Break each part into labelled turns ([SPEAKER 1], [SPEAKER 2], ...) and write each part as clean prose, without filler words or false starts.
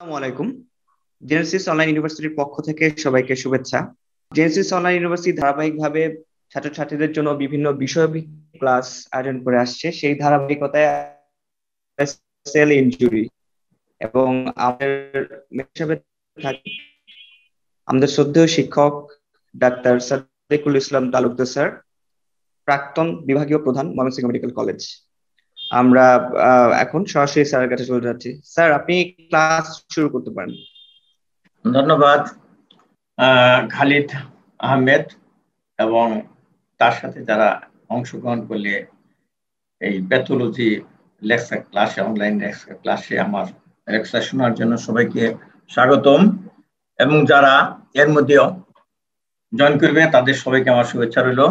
[SPEAKER 1] আসসালামু আলাইকুম। Genesis online ইউনিভার্সিটির পক্ষ থেকে সবাইকে শুভেচ্ছা। জেনেসিস অনলাইন ইউনিভার্সিটি ধারাবাহিকভাবে ছাত্রছাত্রীদের জন্য বিভিন্ন বিষয়ভিত্তিক ক্লাস আয়োজন করে আসছে। সেই ধারাবাহিকতায় সেল ইনজুরি এবং আমাদের হিসেবে থাকি আমাদের শ্রদ্ধেয় শিক্ষক ডাক্তার সাদিকুল ইসলাম তালুকদার স্যার, প্রাক্তন বিভাগীয় প্রধান, ময়মনসিংহ মেডিকেল কলেজ। আমরা এখন সরাসরি স্যারের কাছে চলে যাচ্ছি। স্যার, আপনি ক্লাস শুরু করতে পারেন।
[SPEAKER 2] ধন্যবাদ খালিদ আহমেদ এবং তার সাথে যারা অংশগ্রহণ করলে এই প্যাথোলজি লেকচার ক্লাসে, অনলাইন লেকচার ক্লাসে আমার লেকচার শোনার জন্য সবাইকে স্বাগতম, এবং যারা এর মধ্যেও জয়েন করবে তাদের সবাইকে আমার শুভেচ্ছা রইল।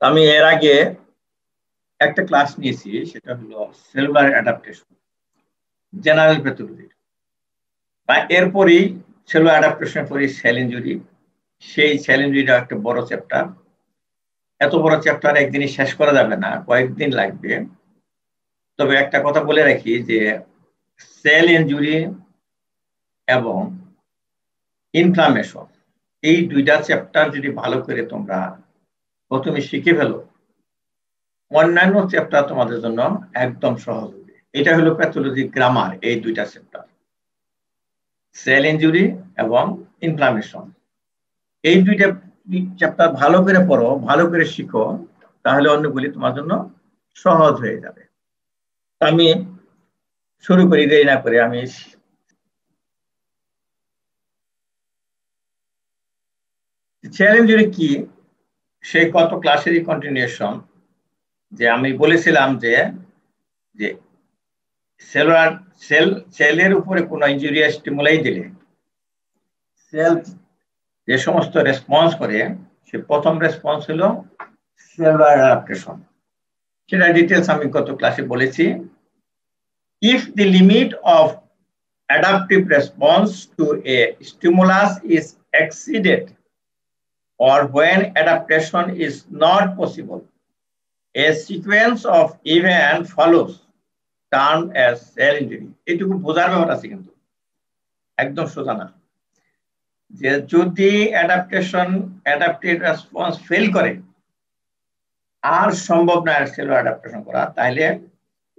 [SPEAKER 2] আমি এর আগে একটা ক্লাস নিয়েছি, সেটা হলো সেলুলার অ্যাডাপ্টেশন, জেনারেল প্যাথোলজি, বা এরপরই সেলুলার অ্যাডাপ্টেশন পরে সেল ইনজুরি। সেই সেল ইনজুরিটা একটা বড় চ্যাপ্টার। এত বড় চ্যাপ্টার একদিনই শেষ করা যাবে না, কয়েকদিন লাগবে। তবে একটা কথা বলে রাখি যে সেল ইনজুরি এবং ইনফ্লামেশন, এই দুইটা চ্যাপ্টার যদি ভালো করে তোমরা প্রথমে শিখে ফেলো, অন্যান্য চ্যাপ্টার তোমাদের জন্য একদম সহজ হবে। এটা হলো প্যাথোলজি গ্রামার, এই দুইটা চ্যাপ্টার, সেল ইনজুরি এবং ইনফ্লামেশন। এই দুইটা চ্যাপ্টার ভালো করে পড়ো, ভালো করে শিখো, তাহলে অন্যগুলি তোমার জন্য সহজ হয়ে যাবে। আমি শুরু করি, দেরি না করে। আমি সেল ইনজুরি কি, সেই কত ক্লাসেরই কন্টিনিউশন। যে আমি বলেছিলাম যে যে সেলুলার সেলের উপরে কোনো ইনজুরি স্টিমুলাই দিলে সেল যে সমস্ত রেসপন্স করে, সে প্রথম রেসপন্স হলো সেলুলার অ্যাডাপ্টেশন। সেটা ডিটেলস আমি গত ক্লাসে বলেছি। If the limit of adaptive response to a stimulus is exceeded, or when adaptation is not possible, a sequence of events follows, termed as cell injury. এটুকু বোঝার ব্যাপার আছে, কিন্তু একদম সোজা না। যে যদি অ্যাডাপটিভ রেসপন্স ফেল করে, আর সম্ভব না সেলুলার অ্যাডাপ্টেশন করা, তাহলে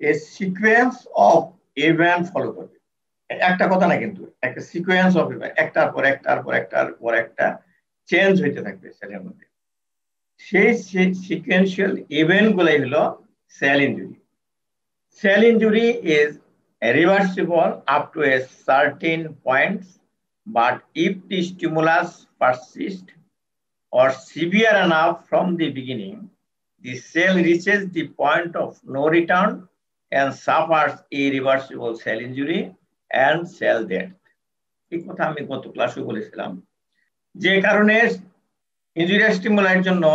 [SPEAKER 2] এ সিকোয়েন্স অফ ইভেন্ট ফলো করবে। একটা কথা না, কিন্তু একটা সিকোয়েন্স অফ ইভেন্ট, একটার পর একটার পর একটার পর একটা চেঞ্জ হইতে থাকবে সেলের মধ্যে। সেই সিকোয়েন্সিয়াল ইভেন্ট গুলাই হলো sell injury. Sell injury is reversible up to a certain point, but if the stimulus persists or severe enough from the beginning, the cell reaches the point of no return and suffers irreversible cell injury and cell death. এই কথা আমি গত ক্লাসে বলেছিলাম। যে কারণে injury স্টিমুলার জন্য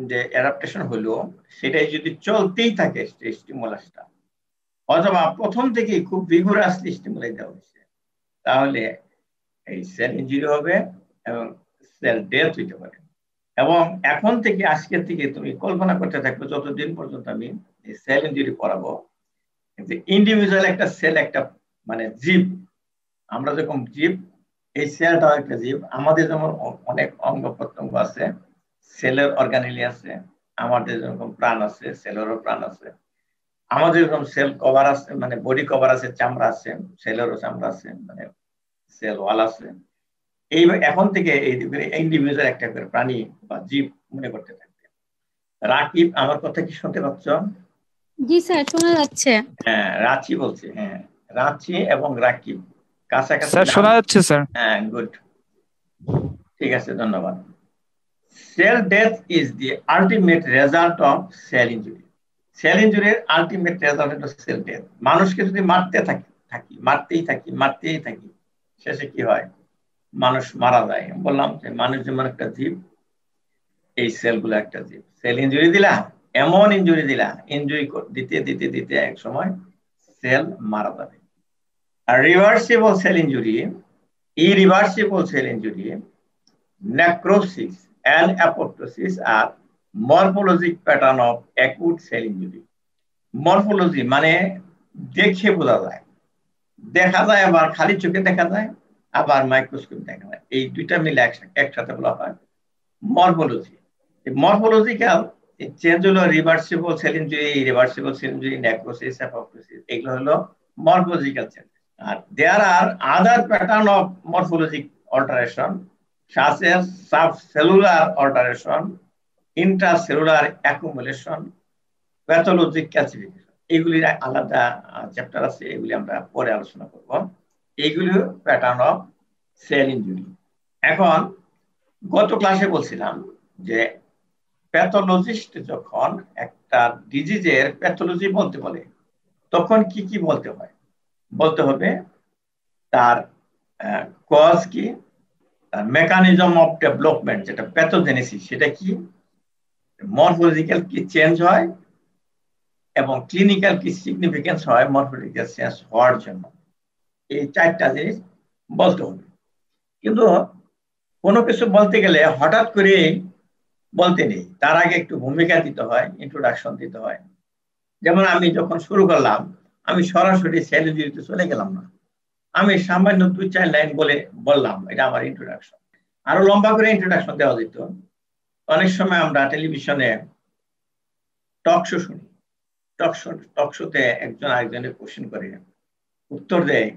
[SPEAKER 2] যে অ্যাডাপ্টেশন হলো, সেটাই যদি চলতেই থাকে স্টিমুলাসটা, অথবা প্রথম থেকেই খুব ভিগোরাসলি স্টিমুলাই দেওয়া হয়েছে, তাহলে এই সেল ইনজুরি হবে এবং সেল ডেথ হইতে পারে। এবং এখন থেকে, আজকের থেকে তুমি কল্পনা করতে থাকবে, যতদিন পর্যন্ত আমি এই সেল ইনজুরি পড়াবো, ইন্ডিভিজুয়াল একটা সেল, একটা মানে জীব, আমরা যেরকম জীব, এই সেলটাও একটা জীব। আমাদের যেমন অনেক অঙ্গ প্রত্যঙ্গ আছে, সেলের অর্গানেলি আছে, আমাদের যেরকম প্রাণ আছে, সেলেরও প্রাণ আছে। আমাদের যেরকম সেল কভার আছে, মানে বডি কভার আছে, চামড়া আছে, সেলেরও চামড়া আছে, মানে সেল ওয়াল আছে। এই এখন থেকে এই ইন্ডিভিজুয়াল একটা করে প্রাণী বা জীব মনে করতে থাকবে। রাকিব, আমার কথা কি শুনতে পাচ্ছ?
[SPEAKER 3] জি স্যার, শোনা যাচ্ছে।
[SPEAKER 2] হ্যাঁ, রাঁচি বলছি। হ্যাঁ, রাঁচি এবং রাকিব কাছাকাছি।
[SPEAKER 4] স্যার শোনা যাচ্ছে স্যার।
[SPEAKER 2] হ্যাঁ, গুড, ঠিক আছে, ধন্যবাদ। Cell death is the ultimate result of cell injury. Cell ইনজুরির আলটিমেট রেজাল্ট হলো সেল ডেথ। মানুষকে যদি মারতেই থাকি, শেষে কি হয়? মানুষ মারা যায়। বললাম যে মানুষ যেমন একটা জীব, এই সেলগুলো একটা জীব। সেল ইনজুরি দিলা, এমন ইনজুরি দিলা, ইনজুরি দিতে দিতে দিতে এক সময় সেল মারা যাবে। আর reversible cell injury, irreversible cell injury, necrosis and apoptosis are morphologic pattern of acute cell injury. Morphology মানে দেখে বোঝা যায়, দেখা যায়, আবার খালি চোখে দেখা যায়, আবার মাইক্রোস্কোপ দেখা যায়। এই দুইটা মিলে একসাথে বলা হয় মরফোলজি। মরফোলজিক্যাল চেঞ্জ হলো reversible cell injury, irreversible cell injury, necrosis, apoptosis, এগুলো হলো মরফোলজিক্যাল চেঞ্জ। আর there are other pattern of morphologic alteration such as subcellular alteration, intracellular accumulation, pathologic calcification. এগুলির আলাদা চ্যাপ্টার আছে, এগুলি আমরা পরে আলোচনা করব। এইগুলি প্যাটার্ন অফ সেল ইনজুরি। এখন গত ক্লাসে বলছিলাম যে প্যাথোলজিস্ট যখন একটা ডিজিজের প্যাথোলজি বলতে বলে তখন কি কি বলতে হয়? বলতে হবে তার কজ কি, তার মেকানিজম অফ ডেভেলপমেন্ট যেটা প্যাথোজেনেসিস সেটা কি, মরফোলজিক্যাল কি চেঞ্জ হয়, এবং ক্লিনিক্যাল কি সিগনিফিকেন্স হয় মরফোলজিক্যাল চেঞ্জ হওয়ার জন্য। এই চারটা জিনিস বলতে হবে। কিন্তু কোনো কিছু বলতে গেলে হঠাৎ করে বলতে নেই, তার আগে একটু ভূমিকা দিতে হয়, ইন্ট্রোডাকশন দিতে হয়। যেমন আমি যখন শুরু করলাম, আমি সরাসরি সেল ইনজুরিতে চলে গেলাম না, আমি সামান্য 2-4 লাইন বললাম, এটা আমার ইন্ট্রোডাকশন। আরো লম্বা করে ইন্ট্রোডাকশন দেওয়া যেত। অনেক সময় আমরা টেলিভিশনে টক শো শুনি, টক শোতে একজন আরেকজনের কোশ্চেন করে, উত্তর দেয়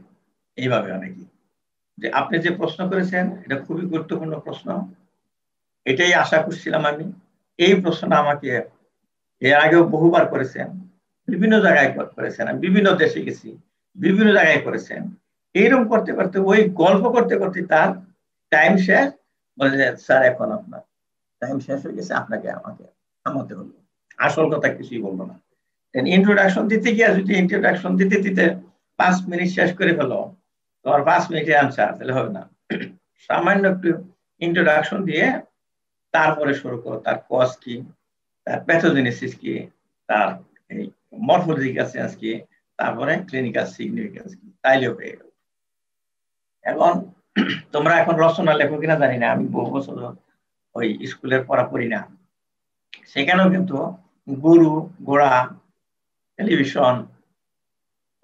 [SPEAKER 2] এইভাবে অনেকে, যে আপনি যে প্রশ্ন করেছেন এটা খুবই গুরুত্বপূর্ণ প্রশ্ন, এটাই আশা করছিলাম আমি। এই প্রশ্নটা আমাকে এর আগেও বহুবার করেছেন, বিভিন্ন জায়গায় করেছেন, আমি বিভিন্ন দেশে গেছি, বিভিন্ন জায়গায় করেছেন। এইরকম করতে করতে, ওই গল্প করতে করতে তার টাইম শেষ, বলে যে স্যার এখন আপনার টাইম শেষ হয়ে গেছে, আপনাকে আমাকে থামাতে হলো। আসল কথা কিছুই বলবো না। ইন্ট্রোডাকশন দিতে গিয়ে যদি ইন্ট্রোডাকশন দিতে দিতে 5 মিনিট শেষ করে ফেলো, তোমার 5 মিনিটের আনসার তাহলে হবে না। সামান্য একটু ইন্ট্রোডাকশন দিয়ে তারপরে শুরু করো, তার কজ কি, তার প্যাথোজেনেসিস কি, তার এই মরফোলজিক্যাল চেঞ্জ কি, তারপরে ক্লিনিক্যাল সিগনিফিকেন্স কি, তাইলে হয়ে গেল। এখন তোমরা এখন রচনা লেখো কিনা জানি না, আমি বহু বছর ওই স্কুলের পড়া পড়ি না, সেখানেও কিন্তু গুরু, ঘোড়া, টেলিভিশন,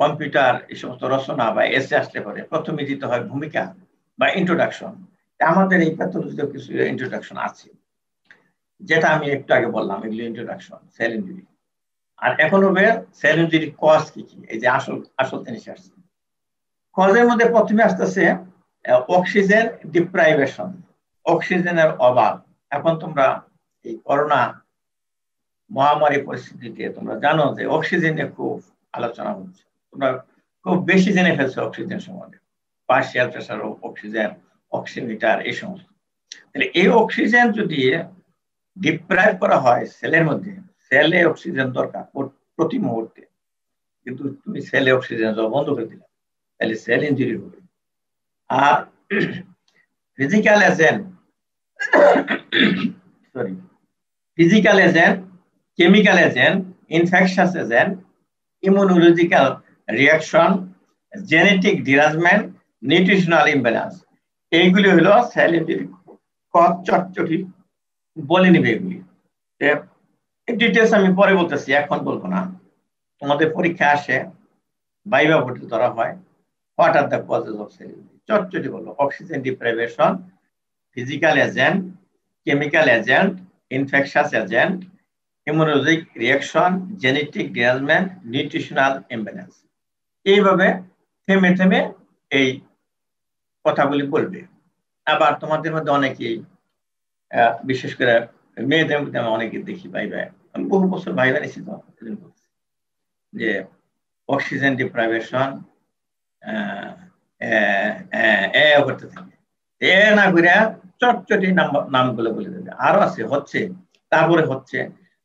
[SPEAKER 2] কম্পিউটার এই সমস্ত রচনা বা এসে আসলে পরে প্রথমে দিতে হয় ভূমিকা বা ইন্ট্রোডাকশন। আমাদের এই প্যাথোলজিতে কিছু ইন্ট্রোডাকশন আছে, যেটা আমি একটু আগে বললাম, এগুলো ইন্ট্রোডাকশন সেল ইনজুরি। আর এখন হবে সেল ইনজুরি কজ কি কি, এই যে আসল জিনিস আসছে। কজের মধ্যে প্রথমে আসতেছে অক্সিজেন ডিপ্রাইভেশন, অক্সিজেনের অভাব। এখন তোমরা এই করোনা মহামারী পরিস্থিতিতে তোমরা জানো যে অক্সিজেন নিয়ে খুব আলোচনা হচ্ছে, তোমরা খুব বেশি জেনে ফেলছো অক্সিজেন সম্বন্ধে, পার্শিয়াল প্রেসার অক্সিজেন, অক্সিমিটার, এই সমস্ত। তাহলে এই অক্সিজেন যদি ডিপ্রাইভ করা হয় সেলের মধ্যে, সেলে অক্সিজেন দরকার প্রতি মুহূর্তে, কিন্তু তুমি সেলে অক্সিজেন দেওয়া বন্ধ করে দিলে, তাহলে সেল ইনজুরি হবে। আর physical agent, sorry, physical agent, chemical agent, infectious agent, immunological reaction, genetic derangement, nutritional imbalance, এইগুলি হলো সেল ইনজুরি কজ। চটচটি বলে নিবে এগুলি, ডিটেলস আমি পরে বলতেছি, এখন বলবো না। তোমাদের পরীক্ষা আসে, ভাইভা ভর্তি ধরা হয়, what are the causes of cell injury, চটচটি বলবো। Oxygen deprivation, physical agent, chemical agent, infectious agent, immunologic reaction, genetic derangement, nutritional imbalance. এইভাবে থেমে থেমে এই কথাগুলি বলবে। আবার তোমাদের মধ্যে অনেকেই, বিশেষ করে মেয়েদের মধ্যে আমি অনেকে দেখি ভাইবা, আমি বহু বছর ভাইবা নিয়েছি, তো যে অক্সিজেন ডিপ্রাইভেশন করতে থাকে, এ না করে চটচটি নামগুলো বলে দেবে। আরো আছে হচ্ছে, তারপরে হচ্ছে,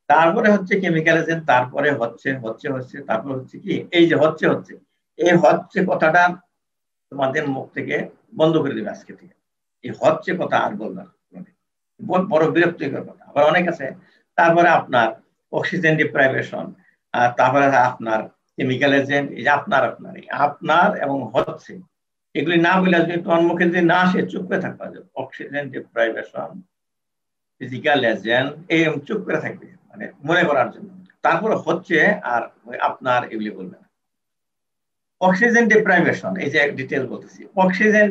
[SPEAKER 2] তারপরে হচ্ছে কেমিক্যাল এজেন্ট, তারপরে হচ্ছে হচ্ছে হচ্ছে, তারপরে হচ্ছে কি, এই যে হচ্ছে হচ্ছে, এই হচ্ছে কথাটা তোমাদের মুখ থেকে বন্ধ করে দেবে আজকে থেকে। এই হচ্ছে কথা আর বলবে না, বড় বিরক্তিকর কথা। আবার অনেক আছে, তারপরে আপনার অক্সিজেন ডিপ্রাইভেশন, আর তারপরে আপনার কেমিক্যাল এজেন্ট, এই যে আপনার আপনার এবং হচ্ছে, এগুলি না বলে যদি তোমার মুখে যদি না আসে, চুপ করে থাকবে। অক্সিজেন ডিপ্রাইভেশন, ফিজিক্যাল এজেন্ট, এই চুপ করে থাকবে, মানে মনে করার জন্য। তারপরে হচ্ছে আর আপনার, এগুলি বলবে না। অক্সিজেন ডিপ্রাইভেশন, এই যে ডিটেল বলতেছি, অক্সিজেন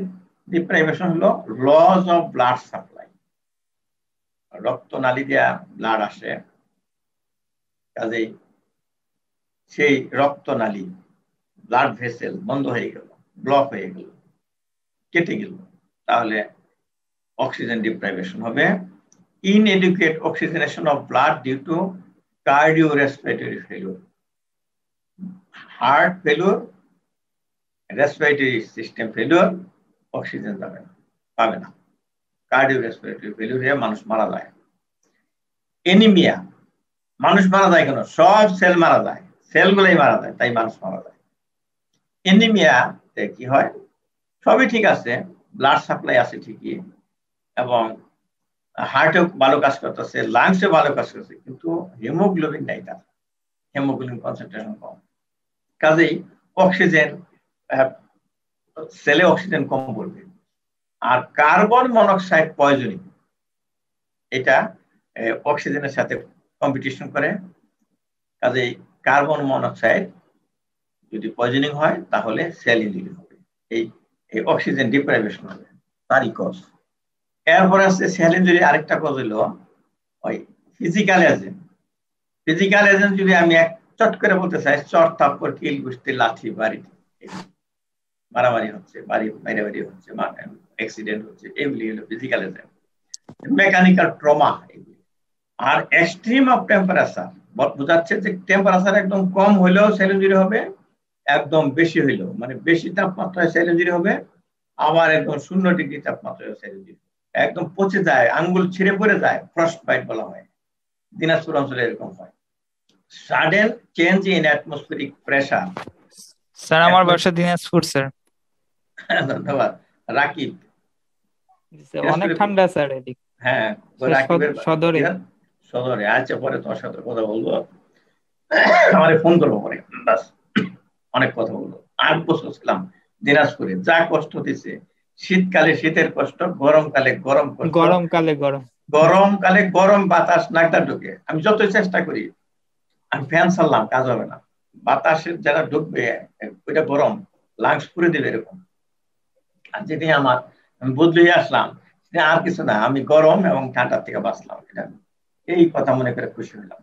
[SPEAKER 2] ডিপ্রাইভেশন হলো লস অফ ব্লাড সাপ্লাই। রক্তনালী দিয়া ব্লাড আসে, কাজেই সেই রক্তনালী ব্লাড ভেসেল বন্ধ হয়ে গেল, ব্লক হয়ে গেল, কেটে গেল, তাহলে অক্সিজেন ডিপ্রাইভেশন হবে। inadequate oxygenation of blood due to cardiorespiratory failure, heart failure, respiratory system failure, oxygen যাবে না, পাবে না, কার্ডিওরেসপিরেটরি ফেলিউর হয়ে মানুষ মারা যায়। এনিমিয়া, মানুষ মারা যায় কেন? সব সেল মারা যায়, সেলগুলাই মারা যায়, তাই মানুষ মারা যায়। এনিমিয়াতে কি হয়? সবই ঠিক আছে, ব্লাড সাপ্লাই আছে ঠিকই, এবং হার্টেও ভালো কাজ করতেছে, লাংসে ভালো কাজ করছে, কিন্তু হিমোগ্লোবিন নাই, তার হিমোগ্লোবিন কনসেন্ট্রেশন কম, কাজেই অক্সিজেন সেলে অক্সিজেন কম পড়বে। আর কার্বন মনোক্সাইড পয়জনিং, এটা অক্সিজেনের সাথে কম্পিটিশন করে, কাজেই কার্বন মনোক্সাইড যদি পয়জনিং হয় তাহলে সেল ইনজুরি হবে, এই অক্সিজেন ডিপ্রাইভেশন হবে, তারই কজ। এরপরে আছে সেল ইনজুরি আরেকটা কজ হলো ওই ফিজিক্যাল এজেন্ট। ফিজিক্যাল এজেন্ট যদি আমি এক চট করে বলতে চাই, চট থাপ্পড় কিল গুষ্টি লাঠি বাড়ি, মারামারি হচ্ছে, বাড়ি হচ্ছে, অ্যাক্সিডেন্ট হচ্ছে, এগুলি হলো ফিজিক্যাল এজেন্ট। মেকানিক্যাল ট্রমা এগুলি। আর এক্সট্রিম অফ টেম্পারেচার বোঝাচ্ছে যে টেম্পারেচার একদম কম হইলেও সেল ইনজুরি হবে, একদম বেশি হইলেও, মানে বেশি তাপমাত্রায় সেল ইনজুরি হবে, আবার একদম 0 ডিগ্রি তাপমাত্রায় সেল ইনজুরি, একদম পচে যায়, আঙ্গুল ছিঁড়ে পড়ে যায়, ফ্রস্ট বাইট বলা হয়, দিনাজপুর অঞ্চলে এরকম হয়। Sudden change in atmospheric pressure.
[SPEAKER 4] Sir আমার বাসা দিনাজপুর স্যার।
[SPEAKER 2] ধন্যবাদ রাকিব।
[SPEAKER 4] অনেক ঠান্ডা স্যার এদিক।
[SPEAKER 2] হ্যাঁ, রাকিবের
[SPEAKER 4] সদরে।
[SPEAKER 2] সদরে, আচ্ছা পরে তোমার সাথে কথা বলবো, আমারে ফোন করবো পরে, বাস অনেক কথা বলবো। 8 বছর ছিলাম দিনাজপুরে, যা কষ্ট দিছে, শীতকালে শীতের কষ্ট, গরমকালে গরম কষ্ট, গরমকালে গরম বাতাস নাকটা ঢুকে, আমি যতই চেষ্টা করি, আমি ফ্যান চাললাম কাজ হবে না, বাতাসের যারা ঢুকবে ওইটা গরম, লাংস পুড়ে দেবে এরকম। আর যেদিন আমি বদলে আসলাম, আর কিছু না, আমি গরম এবং ঠান্ডার থেকে বাঁচলাম, এটা এই কথা মনে করে খুশি হলাম।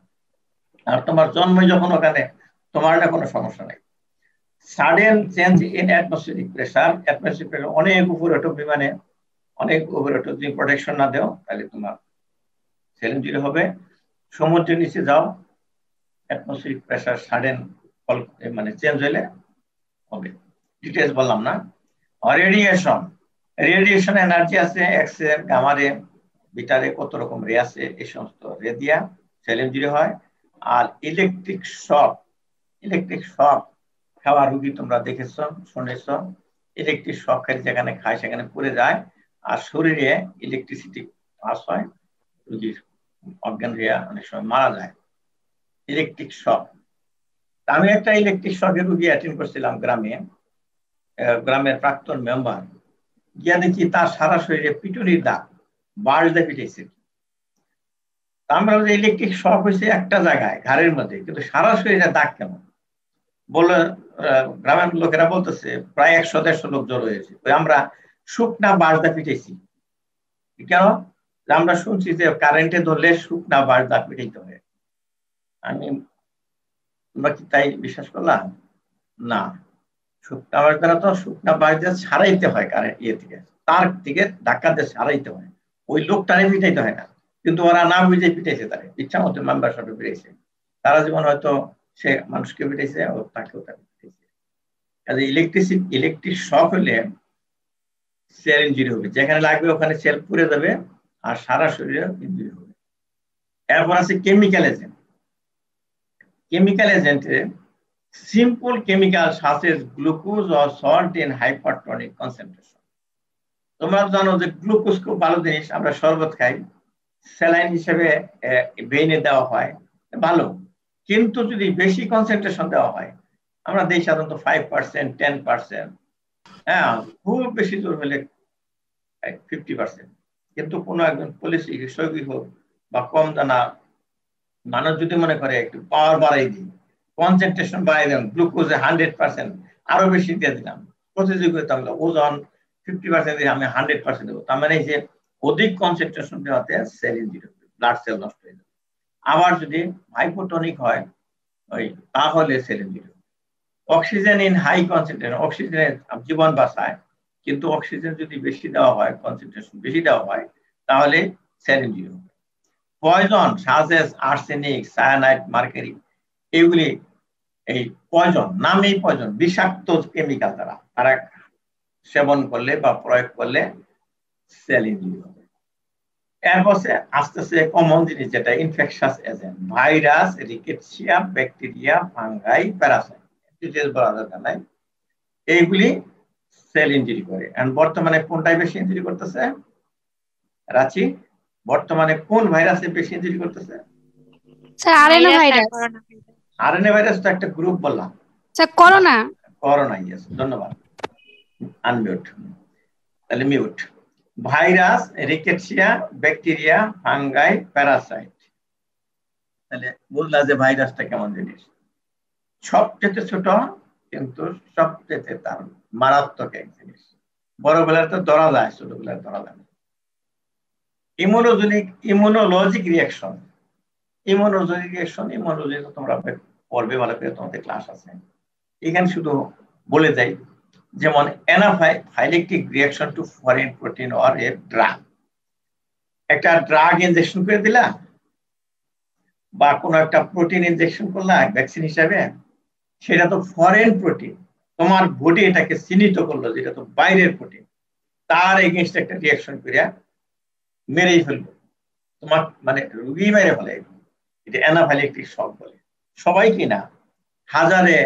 [SPEAKER 2] আর তোমার জন্ম যখন ওখানে, তোমার না কোনো সমস্যা নেই। Sudden change in atmospheric pressure, atmospheric pressure অনেক উপরে ওঠো, বিমানে অনেক উপরে ওঠো, যদি প্রোটেকশন না দেও তাহলে তোমার সেল ইনজুরি হবে। সমুদ্রের নিচে যাও, অ্যাটমসফিয়ারিক প্রেসার সাডেন মানে চেঞ্জ হলে হবে, ডিটেলস বললাম না। আর রেডিয়েশন এনার্জি আছে, এক্স রে, গামা রে, বিটা রে, কত রকম রে আছে, এই সমস্ত রে দিয়া সেল ইনজুরি হয়। আর ইলেকট্রিক শক খাওয়া রুগী তোমরা দেখেছো, শুনেছ, ইলেকট্রিক শক খেলে যেখানে খায় সেখানে পড়ে যায়, আর শরীরে ইলেকট্রিসিটি পাস হয়, রুগীর অজ্ঞান হয়ে অনেক সময় মারা যায়, ইলেকট্রিক শক। আমি একটা ইলেকট্রিক শকের রুগী অ্যাটেন্ড করছিলাম গ্রামের প্রাক্তন মেম্বার, গিয়া দেখি তার সারা শরীরে পিটুনির দাগ, বাঁশ দিয়ে পিটাইছে। আমরা ইলেকট্রিক শক হয়েছে একটা জায়গায় ঘাড়ের মধ্যে, কিন্তু সারা শরীরে দাগ কেন বলে গ্রামের লোকেরা বলতেছে প্রায় 100-150 লোক জড়ো হয়েছে, আমরা শুকনা বাঁশ দিয়ে পিটাইছি। কেন? আমরা শুনছি যে কারেন্টে ধরলে শুকনা বাঁশ দিয়ে পিটাইতে হয়। তোমরা কি তাই বিশ্বাস করলাম? না, শুকনা বাঁশ দ্বারা তো শুকনা বাঁশ দিয়ে ছাড়াইতে হয়, কারেন্ট থেকে তার থেকে ধাক্কা দিয়ে ছাড়াইতে হয়, ওই লোকটারে পিটাইতে হয় না। কিন্তু ওরা না বুঝে পিটাইছে, তারা ইচ্ছা মতো মেম্বার সাথে পিটাইছে, তারা জীবন হয়তো সে মানুষকে পিটাইছে, ও তাকেও তাকে পিটাইছে। কাজে ইলেকট্রিক শক হলে সেল ইনজুরি হবে, যেখানে লাগবে ওখানে সেল পুড়ে যাবে, আর সারা শরীরে ইনজুরি হবে। এরপর আছে chemical এজেন্টে simple chemicals such as glucose or salt in hypertonic concentration. তোমরা জানো যে গ্লুকোজ খুব ভালো জিনিস, আমরা শরবত খাই, স্যালাইন হিসেবে ভেইনে দেওয়া হয়, ভালো, কিন্তু যদি বেশি কনসেন্ট্রেশন দেওয়া হয়, আমরা দেই সাধারণত 5%, 10%, হ্যাঁ খুব বেশি জোর হলে 50%। কিন্তু কোনো একজন পলিসি সৈনিক হোক বা কম জানা মানুষ যদি মনে করে একটু পাওয়ার বাড়াই দিই, কনসেন্ট্রেশন বাড়াই দেন, গ্লুকোজে 100%, আরো বেশি দিয়ে দিলাম, প্রতিযোগিতা হলো ওজন 50% দিয়ে আমি 100% দেবো, তার মানে যে অধিক কনসেন্ট্রেশন দেওয়াতে সেল ইনজুরি হবে, ব্লাড সেল নষ্ট হয়ে যাবে। আবার যদি হাইপোটনিক হয় ওই তাহলে সেল ইনজুরি হবে। অক্সিজেন ইন হাই কনসেন্ট্রেশন, অক্সিজেনের জীবন বাঁচায়, কিন্তু অক্সিজেন যদি বেশি দেওয়া হয়, কনসেন্ট্রেশন বেশি দেওয়া হয়, তাহলে সেল ইনজুরি হবে। Poison such as arsenic, cyanide, mercury, এগুলি এই পয়জন, নামেই পয়জন, বিষাক্ত কেমিক্যাল তারা সেবন করলে বা প্রয়োগ করলে সেল ইনজুরি হবে। এরপর আস্তে আস্তে কমন জিনিস যেটা infectious agent, virus, rickettsia, bacteria, fungi, Parasite, details বলা দরকার নাই, এইগুলি সেল ইনজুরি করে। এন্ড বর্তমানে কোনটাই বেশি ইনজুরি করতেছে রাচি? বর্তমানে কোন ভাইরাসে বেশি ইনজুরি করতেছে?
[SPEAKER 3] Sir RNA virus.
[SPEAKER 2] RNA virus তো একটা গ্রুপ বললাম।
[SPEAKER 3] Sir corona.
[SPEAKER 2] করোনা, ইয়েস, ধন্যবাদ। আনমিউট, তাহলে mute. Virus, rickettsia, bacteria, fungi, Parasite. তাহলে বুঝলা যে ভাইরাসটা কেমন জিনিস, সবচেয়ে ছোট কিন্তু সবচেয়ে তার মারাত্মক এক জিনিস। বড় বেলার তো ধরা যায়, ছোট বেলার ধরা যায় না। ইমিউনোলজিক রিয়াকশন, ইমিউনোলজি তোমরা পড়বে ভালো করে, তোমাদের ক্লাস আছে। এখানে শুধু বলে যাই, যেমন anaphylactic reaction to foreign protein or a drug. একটা ড্রাগ ইনজেকশন করে দিলা বা কোনো একটা প্রোটিন ইনজেকশন করলা ভ্যাকসিন হিসাবে, সেটা তো ফরেন প্রোটিন, তোমার বডি এটাকে চিহ্নিত করলো যেটা তো বাইরের প্রোটিন, তার এগেইনস্ট একটা রিয়াকশন করিয়া মেরেই ফেলবো, তোমার মানে রুগী মেরে ফেলে, এটা অ্যানাফাইলেকটিক শক বলে। সবাই কি না, হাজারে,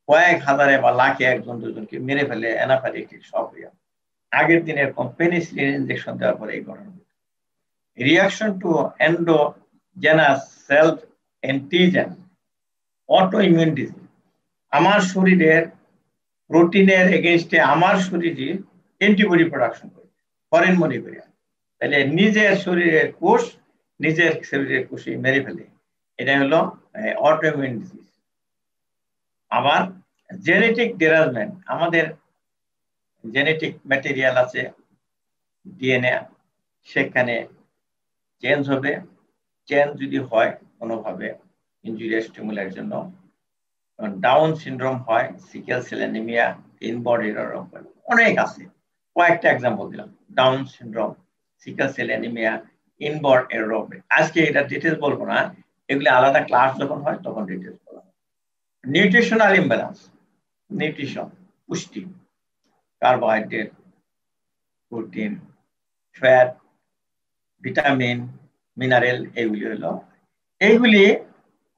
[SPEAKER 2] কয়েক হাজারে বা লাখে একজন দুজনকে মেরে ফেলে অ্যানাফাইলেকটিক শক হইয়া। আগের দিনে এরকম পেনিসিলিন ইনজেকশন দেওয়ার পরে এই ঘটনা। Reaction to endogenous self antigen, auto immune disease, আমার শরীরের প্রোটিনের এগেইনস্টে আমার শরীরে অ্যান্টিবডি প্রোডাকশন করে, ফরেন মনে করিয়া, তাহলে নিজের শরীরের কোষ নিজের শরীরের কোষে মেরে ফেলে, এটা হলো অটো ইমিউন ডিজিজ। আবার জেনেটিক ডেরাজমেন্ট, আমাদের জেনেটিক ম্যাটেরিয়াল আছে ডিএনএ, সেখানে চেঞ্জ হবে, চেঞ্জ যদি হয় কোনোভাবে ইনজুরিয়াস স্টিমুলার জন্য, ডাউন সিনড্রোম হয়, sickle cell anaemia, inborn error, অনেক আছে, কয়েকটা এক্সাম্পল দিলাম, down syndrome, sickle cell anaemia, inborn error. আজকে এটা ডিটেলস বলবো না, এগুলি আলাদা ক্লাস যখন হয় তখন ডিটেলস বলা হয়। নিউট্রিশনাল ইমব্যালেন্স, নিউট্রিশন, পুষ্টি, carbohydrate, protein, fat, vitamin, mineral, এগুলি হলো, এইগুলি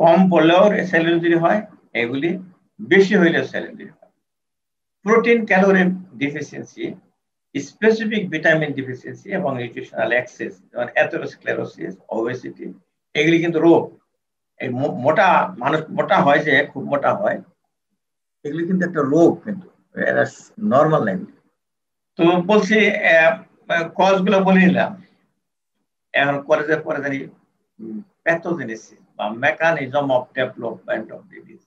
[SPEAKER 2] কম পড়লেও সেল ইনজুরি হয়, এগুলি বেশি হইলেও সেল ইনজুরি হয়। Protein, calorie deficiency, specific vitamin deficiency এবং নিউট্রিশনাল এক্সেস, যেমন অ্যাথেরোস্ক্লেরোসিস, ওবেসিটি, এগুলি কিন্তু রোগ। এই মোটা মানুষ মোটা হয়, যে খুব মোটা হয়, এগুলি কিন্তু একটা রোগ, কিন্তু এটা নর্মাল নাই। তো বলছি কজ গুলো বলে নিলাম, এখন কলেজের পরে জানি প্যাথোজেনেসিস বা mechanism of development of disease.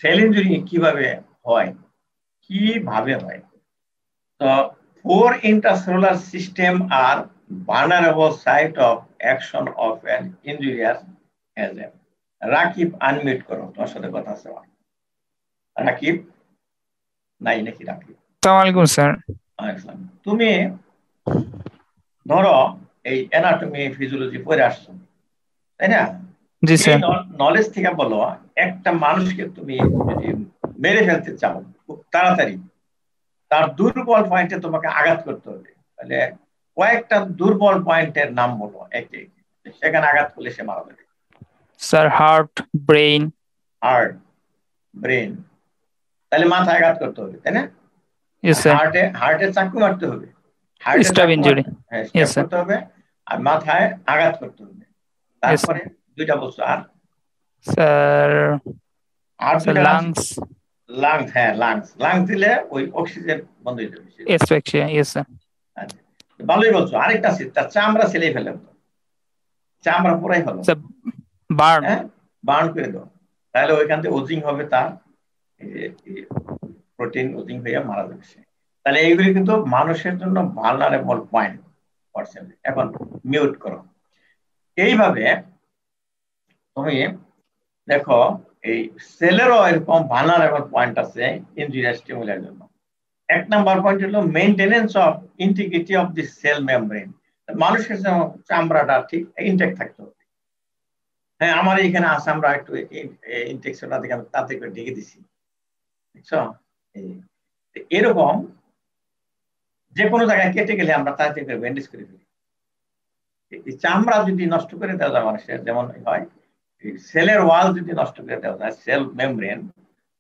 [SPEAKER 2] Sell injury কিভাবে হয়, তো 4 intracellular system are vulnerable site of action of an injurious agent. Rakib unmute করো, তোমার সাথে কথা আছে। রাকিব নাই নাকি? রাকিব,
[SPEAKER 4] আসসালামু আলাইকুম স্যার।
[SPEAKER 2] তুমি ধরো এই অ্যানাটমি ফিজিওলজি পড়ে আসছো, তাই না?
[SPEAKER 4] জি স্যার।
[SPEAKER 2] নলেজ থেকে বলো, একটা মানুষকে তুমি যদি মেরে ফেলতে চাও খুব তাড়াতাড়ি, তার দুর্বল পয়েন্টে তোমাকে আঘাত করতে হবে, তাহলে কয়েকটা দুর্বল পয়েন্টের নাম বলো একে, সেখানে আঘাত করলে সে মারা যাবে।
[SPEAKER 4] Sir heart, brain.
[SPEAKER 2] Heart, brain, তাহলে মাথায় আঘাত করতে হবে, তাই না? হার্টে চাকু মারতে হবে,
[SPEAKER 4] স্টাব ইনজুরি।
[SPEAKER 2] হ্যাঁ, স্ট্যাব করতে হবে, আর মাথায় আঘাত করতে হবে। তারপরে দুইটা বস্তু, আর
[SPEAKER 4] স্যার লাংস।
[SPEAKER 2] লাংস, হ্যাঁ লাংস দিলে ওই অক্সিজেন বন্ধ হয়ে যাবে।
[SPEAKER 4] এসফিক্সিয়া, ইয়েস স্যার।
[SPEAKER 2] আচ্ছা, ভালোই বলছো। আরেকটা আছে, তার চামড়া ছেলেই ফেলে, চামড়া পুরাই হলো,
[SPEAKER 4] বার্ন।
[SPEAKER 2] হ্যাঁ, বার্ন করে দাও, তাহলে ওইখান থেকে ওজিং হবে, তার প্রোটিন লুজিং হয়ে মারা যাচ্ছে। তাহলে এইগুলি কিন্তু মানুষের জন্য ভালনারেবল পয়েন্ট। এখন মিউট করো। এইভাবে তুমি দেখো এই সেলেরও এরকম ভালনারেবল পয়েন্ট আছে ইনজুরি স্টিমুলের জন্য। এক নাম্বার পয়েন্ট হলো maintenance of integrity of the cell membrane. মানুষের চামড়াটা ঠিক ইনটেক্ট থাকতে হবে। হ্যাঁ, আমার এখানে আছে, আমরা একটু ইনটেকশনটা থেকে তাতে করে ঢেকে দিছি, বুঝছো? এরকম যে কোনো জায়গায় কেটে গেলে আমরা তাতে করে ব্যান্ডেজ করে ফেলি। এই চামড়া যদি নষ্ট করে দেওয়া যায় মানুষের, যেমন হয় সেলের ওয়াল যদি নষ্ট করে দেওয়া যায়, সেল মেমব্রেন,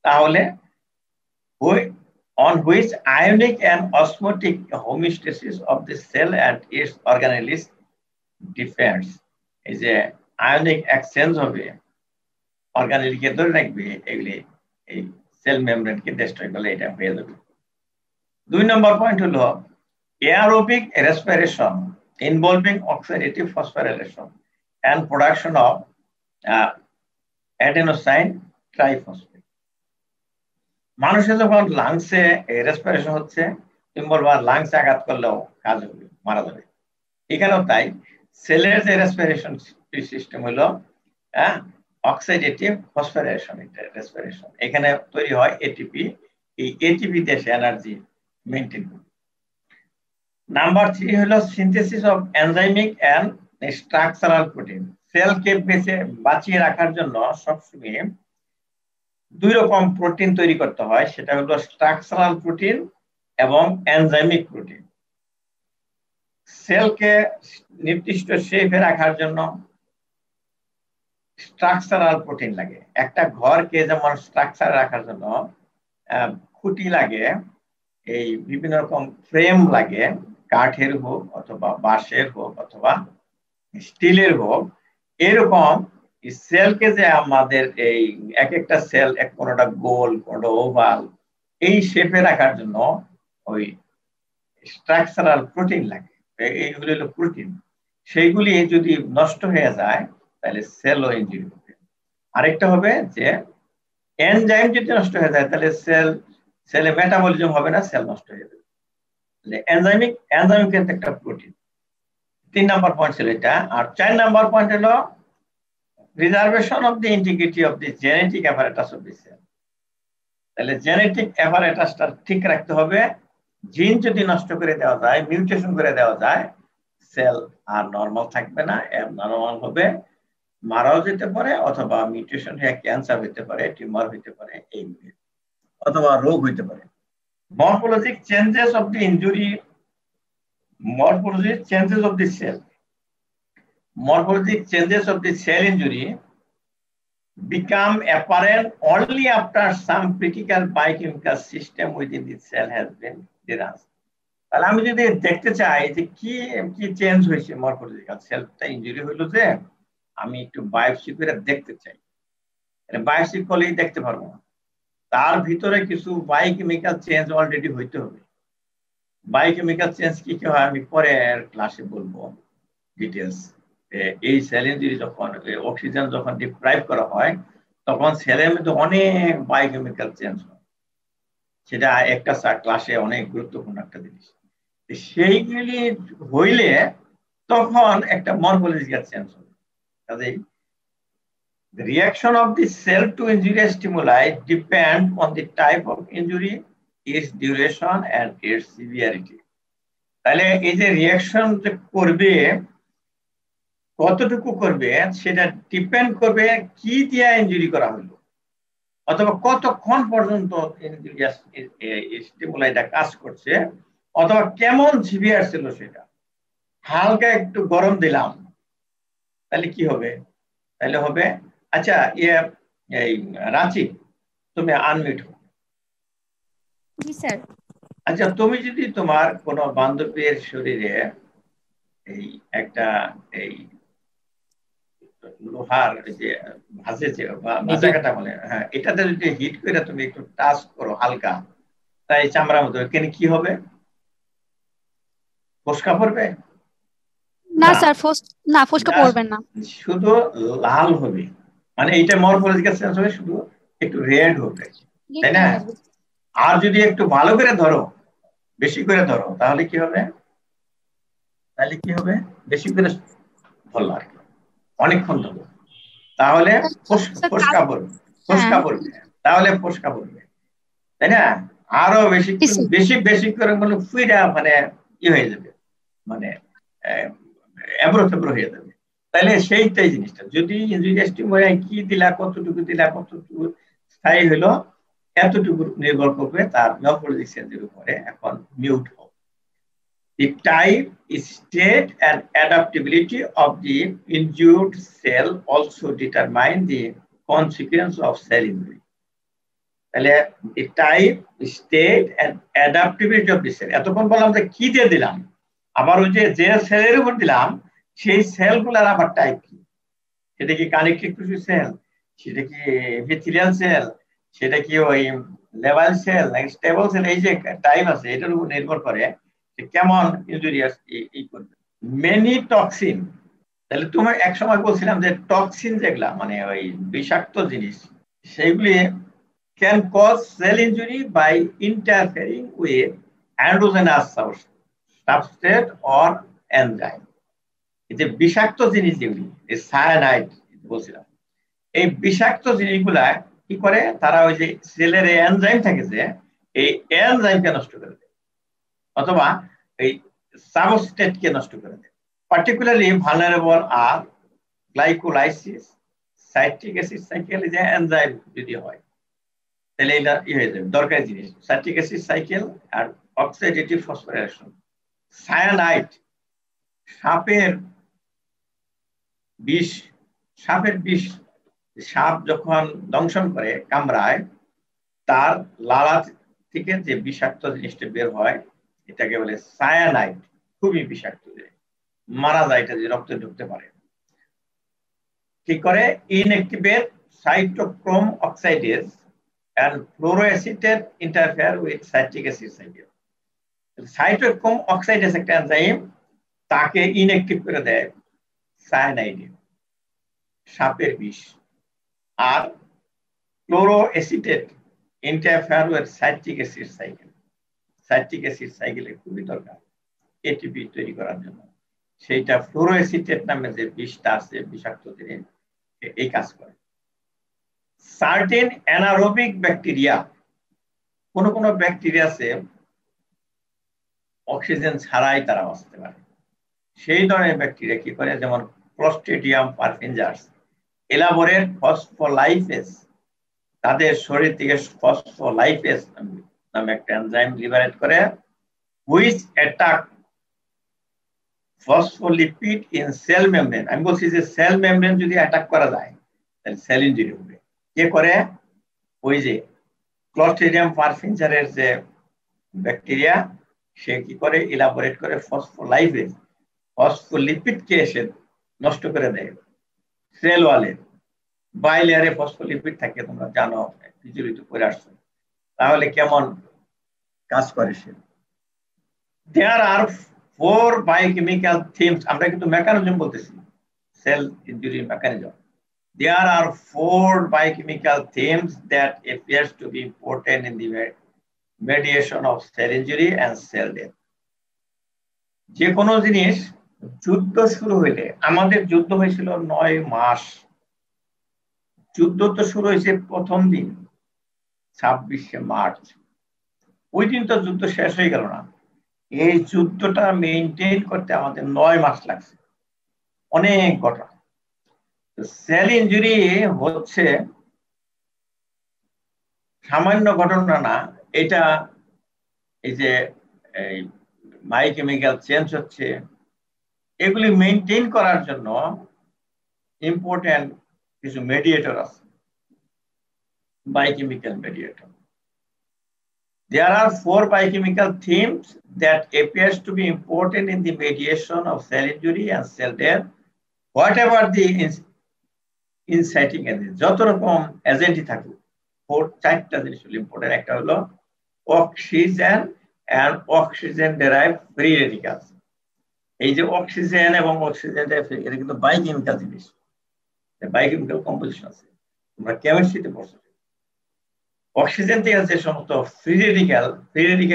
[SPEAKER 2] তাহলে on which ionic and osmotic homeostasis of the cell and its organelles depends. এই যে আয়নিক এক্সচেঞ্জ হবে, অর্গানেলকে ধরে রাখবে, এগুলি এই সেল মেমব্রেনকে ডিস্ট্রয় করলে এটা হয়ে যাবে। 2 নম্বর পয়েন্ট হলো aerobic respiration involving oxidative phosphorylation and production of adenosine triphosphate. মানুষের যখন লাংসে রেসপিরেশন হচ্ছে, তুমি বলবা লাংসে আঘাত করলেও কাজ হবে, মারা যাবে। এখানেও তাই, সেলের যে রেসপিরেশন সিস্টেম হলো অক্সিডেটিভ ফসফোরাইলেশন রেসপিরেশন। এখানে তৈরি হয় এটিপি, এই এটিপি দিয়ে এনার্জি মেইনটেইন করে। নাম্বার 3 হলো synthesis of enzymic and structural protein. সেলকে বাঁচিয়ে রাখার জন্য সবসময় 2 রকম প্রোটিন তৈরি করতে হয়, সেটা হলো স্ট্রাকচারাল প্রোটিন এবং এনজাইমিক প্রোটিন। সেলকে নির্দিষ্ট শেপে রাখার জন্য স্ট্রাকচারাল প্রোটিন লাগে। একটা ঘরকে যেমন স্ট্রাকচার রাখার জন্য খুঁটি লাগে, এই বিভিন্ন রকম ফ্রেম লাগে, কাঠের হোক অথবা বাঁশের হোক অথবা স্টিলের হোক, এরকম সেলকে যে আমাদের এই এক একটা সেল, কোনোটা গোল কোনোটা ওভাল, এই শেপে রাখার জন্য ওই স্ট্রাকচারাল প্রোটিন লাগে। এইগুলি হলো প্রোটিন। সেইগুলি যদি নষ্ট হয়ে যায় তাহলে সেলও ইনজুরি হবে। আরেকটা হবে যে এনজাইম যদি নষ্ট হয়ে যায় তাহলে সেলে মেটাবলিজম হবে না, সেল নষ্ট হয়ে যাবে। এনজাইমিক কিন্তু একটা প্রোটিন। 3 নম্বর পয়েন্ট ছিল এটা। আর 4 নম্বর পয়েন্ট হলো preservation of the integrity of the genetic apparatus of the cell. তাহলে জেনেটিক অ্যাপারেটাসটা ঠিক রাখতে হবে। জিন যদি নষ্ট করে দেওয়া যায়, মিউটেশন করে দেওয়া যায়, সেল আর নরমাল থাকবে না, অ্যাবনরমাল হবে, মারাও যেতে পারে, অথবা মিউটেশন হয়ে ক্যান্সার হইতে পারে, টিউমার হইতে পারে, এইগুলি, অথবা রোগ হইতে পারে। Morphologic changes of the injury, morphologic changes of the cell. Morphologic changes of the cell injury become apparent only after some critical biochemical system within the cell has been deranged. তাহলে আমি যদি দেখতে চাই যে কি কি চেঞ্জ হয়েছে morphological, সেলটা ইনজুরি হইলো যে আমি একটু বায়োপসি করে দেখতে চাই, বায়োপসি করলেই দেখতে পারবো না, তার ভিতরে কিছু বায়োকেমিক্যাল চেঞ্জ অলরেডি হইতে হবে। বায়োকেমিক্যাল চেঞ্জ কি কি হয় আমি পরে ক্লাসে বলবো ডিটেলস। এই সেল ইনজুরি যখন অক্সিজেন যখন ডিপ্রাইভ করা হয় তখন সেলের মধ্যে অনেক বায়োকেমিক্যাল চেঞ্জ হয়, সেটা একটা ক্লাসে অনেক গুরুত্বপূর্ণ একটা জিনিস। সেইগুলি হইলে তখন একটা মরফোলজিক্যাল চেঞ্জ হবে। কাজেই the reaction of the cell to injury stimuli depend on the type of injury, its duration and its severity. তাহলে এই যে রিঅ্যাকশন যে করবে, কতটুকু করবে, সেটা ডিপেন্ড করবে কি দিয়ে ইনজুরি করা হলো, অথবা কতক্ষণ পর্যন্ত স্টিমুলাইটা কাজ করছে, অথবা কেমন সিভিয়ার ছিল সেটা। হালকা একটু গরম দিলাম তাহলে কি হবে, তাহলে হবে আচ্ছা এই রাঁচি তুমি আনমিউট হো।
[SPEAKER 3] জি স্যার।
[SPEAKER 2] আচ্ছা, তুমি যদি তোমার কোনো বান্ধবীর শরীরে এই একটা এই লোহার যে ভাজে যে ভাজা কাটা বলে, হ্যাঁ, এটাতে যদি হিট করে তুমি একটু টাচ করো হালকা, তাই চামড়ার মতো এখানে কি হবে, ফোসকা পড়বে?
[SPEAKER 3] না স্যার, ফোসকা পড়বে না,
[SPEAKER 2] শুধু লাল হবে, মানে এটা মরফোলজিক্যাল চেঞ্জ হবে, শুধু একটু রেড হবে, তাই না? আর যদি একটু ভালো করে ধরো, বেশি করে ধরো, তাহলে কি হবে? বেশি করে ধরলো আর কি, অনেকক্ষণ ধরো, তাহলে ফোসকা পড়বে, তাহলে ফোসকা পড়বে, তাই না? আরো বেশি বেশি করে বলে ফুইটা মানে কি হয়ে যাবে, মানে এবড়ো থেবড়ো হয়ে যাবে। তাহলে সেইটাই জিনিসটা, যদি কি দিলা, কতটুকু দিলা, কতটুকু স্থায়ী হলো, এতটুকু নির্ভর করবে তার মর্ফোলজিক চেঞ্জের উপরে। এখন মিউট হোক। The type, state and adaptability of the injured cell also determine the consequence of cell injury. তাহলে the type, state and adaptability of the cell, এতক্ষণ বললাম যে কি দিয়ে দিলাম, আবার ওই যে সেলের উপর দিলাম, সেই সেলগুলোর আবার টাইপ কি, সেটা কি কানেকটিভ টিস্যু সেল, সেটা কি এপিথেলিয়াল সেল, সেটা কি ওই লেভাল সেল নাকি স্টেবল সেল, এই যে টাইপ আছে এটার উপর নির্ভর করে কেমন ইনজুরিয়াস এই করবে। মেনি টক্সিন, তাহলে তুমি এক সময় বলছিলাম যে টক্সিন যেগুলা মানে ওই বিষাক্ত জিনিস, সেইগুলি can cause cell injury by interfering with endogenous substrate or enzyme. এই যে বিষাক্ত জিনিস যেগুলি, এই সায়ানাইড বলছিলাম, এই বিষাক্ত জিনিসগুলা কি করে, তারা ওই যে সেলের এনজাইম থাকে যে এই এনজাইমকে নষ্ট করে দেয়, অথবা এই সাবস্ট্রেটকে নষ্ট করে দেয়। পার্টিকুলারলি ভালনারেবল আর গ্লাইকোলাইসিস, সাইট্রিক অ্যাসিড সাইকেল, যে এনজাইম যদি হয় তাহলে এটা হয়ে যাবে দরকারি জিনিস, সাইট্রিক অ্যাসিড সাইকেল আর অক্সিডেটিভ ফসফোরাইলেশন। সায়ানাইড, সাপের বিষ, সাপ যখন দংশন করে, কামড়ায়, তার লালা থেকে যে বিষাক্ত জিনিসটা বের হয় এটাকে বলে সায়ানাইড, খুবই বিষাক্ত, মারা যায় এটা, যে রক্তে ঢুকতে পারে। ঠিক করে inactivate cytochrome oxidase and fluoroacetate interfere with citric acid cycle. Cytochrome oxidase একটা এনজাইম, তাকে ইনঅ্যাক্টিভ করে দেয় সায়ানাইড, সাপের বিষ। আর fluoroacetate interfere with citric acid cycle, citric acid সাইকেলে খুবই দরকার এটিপি তৈরি করার জন্য। সেইটা ফ্লোরোএসিটেট নামে যে বিষটা আছে, বিষাক্ত জিনিস, এই কাজ করে। সার্টেন অ্যানারোবিক ব্যাকটেরিয়া, কোন ব্যাকটেরিয়া আছে অক্সিজেন ছাড়াই তারা বাঁচতে পারে, সেই ধরনের ব্যাকটেরিয়া কি করে, যেমন ক্লস্ট্রিডিয়াম পারফিনজার্স, এলাবোরেট ফসফোলাইপেজ, তাদের শরীর থেকে ফসফোলাইপেজ নামে একটা এনজাইম লিবারেট করে, which attack phospholipid in cell membrane. আমি বলছি যে সেল মেমব্রেন যদি অ্যাটাক করা যায় তাহলে সেল ইনজুরি হবে। কে করে? ওই যে ক্লস্ট্রিডিয়াম পারফিনজারের যে ব্যাকটেরিয়া, সে কি করে, ইলাবোরেট করে ফসফোলাইপেজ, ফসফোলিপিডকে এসে নষ্ট করে দেয় সেল ওয়ালে। বাইলেয়ারে ফসফোলিপিড থাকে, তোমরা জানো, ফিজিওলজি পড়ে আসছো, তাহলে কেমন কাজ করে সে। দেয়ার আর 4 বায়োকেমিক্যাল থিমস, আমরা কিন্তু মেকানিজম বলতেছি, sell injury mechanism. There are 4 biochemical themes that appears to be important in the mediation of cell injury and cell death. যে কোনো জিনিস যুদ্ধ শুরু হইলে, আমাদের যুদ্ধ হয়েছিল 9 মাস, যুদ্ধ তো শুরু হয়েছে প্রথম দিন 26শে মার্চ, ওই দিন তো যুদ্ধ শেষ হয়ে গেল না। এই যুদ্ধটা মেইনটেইন করতে আমাদের 9 মাস লাগছে, অনেক ঘটনা। সেল ইনজুরি হচ্ছে সামান্য ঘটনা না, এটা এই যে বায়োকেমিক্যাল চেঞ্জ হচ্ছে, এগুলি মেইনটেইন করার জন্য ইম্পর্টেন্ট কিছু মেডিয়েটর আছে, biochemical mediator. There are 4 biochemical themes that appears to be important in the mediation of cell injury and cell death. Whatever the inciting agent, যত রকম এজেন্টই থাকুক, 4টা জিনিস ইম্পর্টেন্ট। একটা হলো oxygen and oxygen derived free radicals. এই যে oxygen এবং অক্সিজেন এটা কিন্তু বায়োকেমিক্যাল জিনিস, বায়োকেমিক্যাল কম্পোজিশন আছে, তোমরা কেমিস্ট্রিতে পড়ছো। অক্সিজেন থেকে যে সমস্ত ফ্রি রেডিক্যাল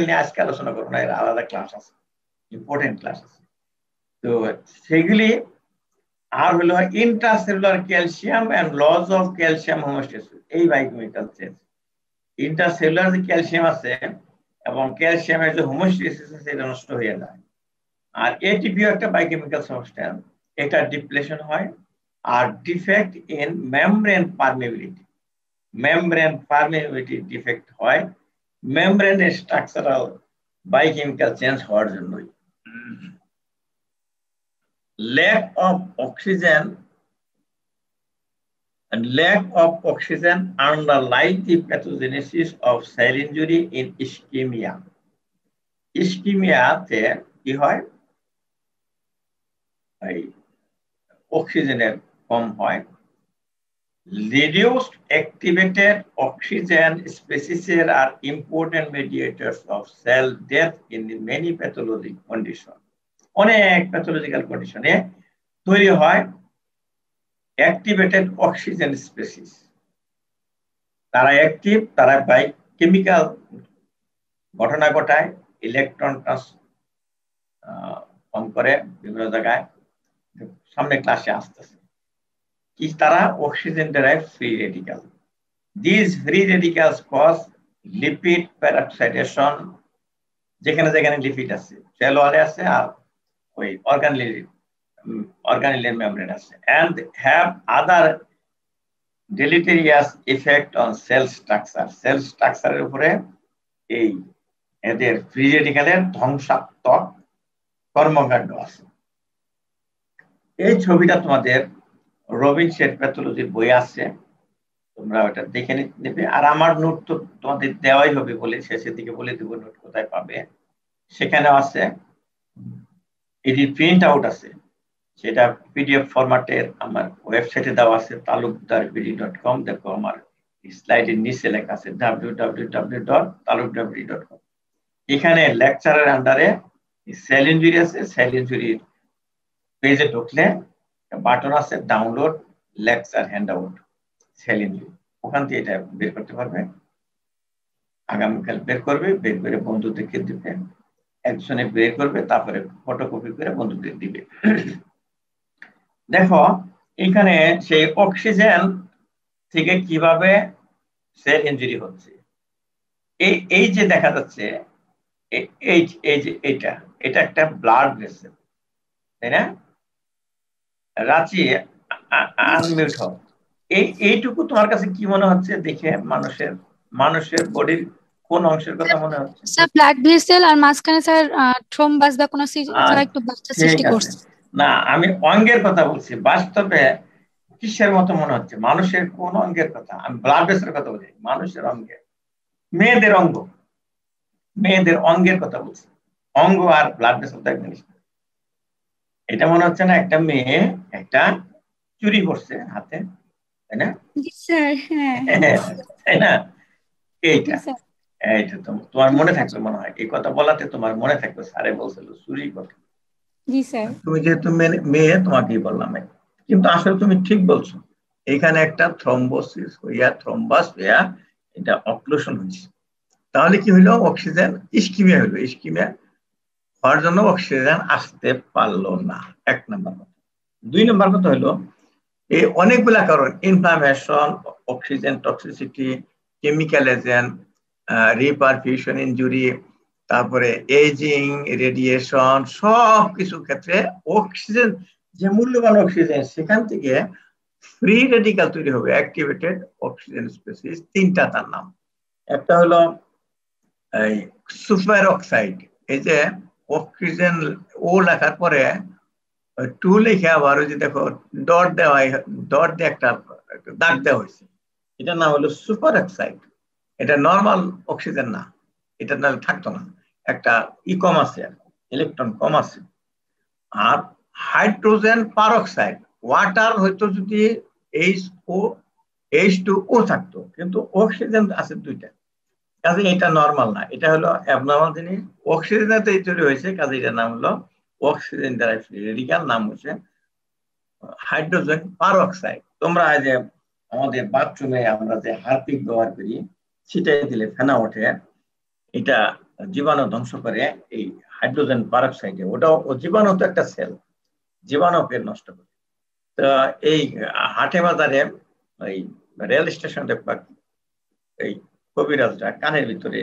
[SPEAKER 2] নিয়ে আজকে আলোচনা করবো না, এর আলাদা ক্লাস আছে, ইম্পর্টেন্ট ক্লাস আছে। তো সেগুলি আর হলো intracellular calcium and loss of calcium homeostasis, এই বায়োকেমিক্যাল চেঞ্জ। ইন্ট্রাসেলুলার যে ক্যালসিয়াম আছে এবং ক্যালসিয়ামের যে হোমোস্টেসিস আছে এটা নষ্ট হয়ে যায়। আর এটিপিও একটা বায়োকেমিক্যাল সাবস্টেন্স, এটা ডিপ্লেশন হয়। আর defect in membrane permeability defect হয় মেমব্রেনের স্ট্রাকচারাল বায়োকেমিক্যাল চেঞ্জ হওয়ার জন্যই। lack of oxygen underlies the pathogenesis of cell injury in ischemia. ইস্কিমিয়াতে কি হয়, অক্সিজেনের কম হয়। Reduced activated oxygen species are important mediators of cell death in many pathologic conditions. অনেক pathological কন্ডিশনে তৈরি হয় অ্যাক্টিভেটেড অক্সিজেন স্পেসিস। তারা অ্যাক্টিভ, তারা বায়োকেমিক্যাল ঘটনা ঘটায়, ইলেকট্রন ফর্ম করে বিভিন্ন জায়গায়, সামনে ক্লাসে আসতেছে। কি তারা oxygen derive free radical. This free radicals cause lipid peroxidation, যেখানে যেখানে লিপিড আছে, সেল ওয়ালে আছে আর ওই অর্গানিলের মেমব্রেন আছে, and have other deleterious effect on cell structure. Cell স্ট্রাকচারের উপরে এই এদের ফ্রি রেডিক্যালের ধ্বংসাত্মক কর্মকাণ্ড আছে। এই ছবিটা তোমাদের রবিনসের প্যাথোলজির বই আছে, তোমরা ওটা দেখে নেবে। আর আমার নোট তো তোমাদের দেওয়াই হবে বলে শেষের দিকে বলে দেবো নোট কোথায় পাবে। সেখানে আছে, এটি প্রিন্ট আউট আছে, সেটা পিডিএফ ফরম্যাটের আমার ওয়েবসাইটে দেওয়া আছে talukdarbidi.com। দেখো আমার স্লাইডের নিচে লেখা আছে www.talukdarbidi.com। এখানে লেকচারের আন্ডারে সেল ইনজুরি আছে, সেল ইনজুরির পেজে ঢুকলে বাটন আছে download lecture handout sell injury, ওখান থেকে এটা বের করতে পারবে। আগামীকাল বের করবে, বের করে বন্ধুদেরকে দিবে, একজনে বের করবে, তারপরে ফটোকপি করে বন্ধুদের দিবে। দেখো এখানে সেই অক্সিজেন থেকে কিভাবে সেল ইনজুরি হচ্ছে, এই যে দেখা যাচ্ছে, এই যে এটা একটা ব্লাড ভেসেল, তাই না? রাঁচি আনমিউট হোক। এইটুকু তোমার কাছে কি মনে হচ্ছে দেখে? মানুষের বডির কোন অংশের কথা মনে হচ্ছে?
[SPEAKER 3] স্যার ব্লাড ভেসেল, আর মাঝখানে স্যার থ্রোম্বাস বা কোনো একটু বাচ্চা সৃষ্টি করছে।
[SPEAKER 2] না, আমি অঙ্গের কথা বলছি। বাস্তবে কিসের মতো মনে হচ্ছে? মানুষের কোন অঙ্গের কথা? আমি ব্লাড ভেসেলের কথা বলছি, মানুষের অঙ্গে, মেয়েদের অঙ্গের কথা বলছি। অঙ্গ আর ব্লাড ভেসেল তো এক জিনিস। এটা মনে হচ্ছে না একটা মেয়ে একটা চুরি করছে হাতে, তাই না? তাই না? এইটা তোমার মনে থাকবে মনে হয়, এই কথা বলাতে তোমার মনে থাকবে, স্যারে বলছিল চুরি কথা। তুমি যেহেতু মেয়ে তোমাকেই বললাম, কিন্তু আসলে তুমি ঠিক বলছো। এখানে একটা থ্রম্বোসিস হইয়া, থ্রম্বাস হইয়া এটা অক্লুশন হয়েছে। তাহলে কি হইলো? অক্সিজেন ইস্কিমিয়া হইলো। ইস্কিমিয়া হওয়ার জন্য অক্সিজেন আসতে পারলো না, এক নম্বর কথা। দুই নম্বর কথা হলো, এই অনেকগুলা কারণ, inflammation, oxygen toxicity, chemical agent, reperfusion injury, তারপরে এজিং, রেডিয়েশন, সব কিছু ক্ষেত্রে অক্সিজেন, যে মূল্যবান অক্সিজেন, সেখান থেকে ফ্রি রেডিক্যাল তৈরি হবে, অ্যাক্টিভেটেড অক্সিজেন স্পেসিস। তিনটা তার নাম। একটা হলো এই সুপার অক্সাইড, এই যে অক্সিজেন ও লেখার পরে টু লিখে আবার ওই যে দেখো ডট দেওয়া, ডট দিয়ে একটা দাগ দেওয়া হয়েছে, এটার নাম হলো সুপার অক্সাইড। এটা নর্মাল অক্সিজেন না, এটা নাহলে থাকতো না, একটা ই কম আছে, ইলেকট্রন কম আছে। আর হাইড্রোজেন পারঅক্সাইড, ওয়াটার হয়তো যদি H2O থাকতো, কিন্তু অক্সিজেন আছে দুইটা, কাজে এটা নর্মাল না, এটা হলো অ্যাবনর্মাল জিনিস। অক্সিজেনতে তৈরি হয়েছে, কাজে এটার নাম হলো অক্সিজেন দ্বারা ফ্রি রেডিক্যাল, নাম হচ্ছে হাইড্রোজেন পারঅক্সাইড। তোমরা যে আমাদের বাথরুমে আমরা যে হারপিক ব্যবহার করি, ছিটিয়ে দিলে ফেনা ওঠে, এটা জীবাণু ধ্বংস করে এই হাইড্রোজেন পারক্সাইডে। ওটাও জীবাণু তো একটা সেল, জীবাণুকে নষ্ট করে। তো এই হাটে বাজারে ওই রেল স্টেশন দেখবা এই কবিরাজরা কানের ভিতরে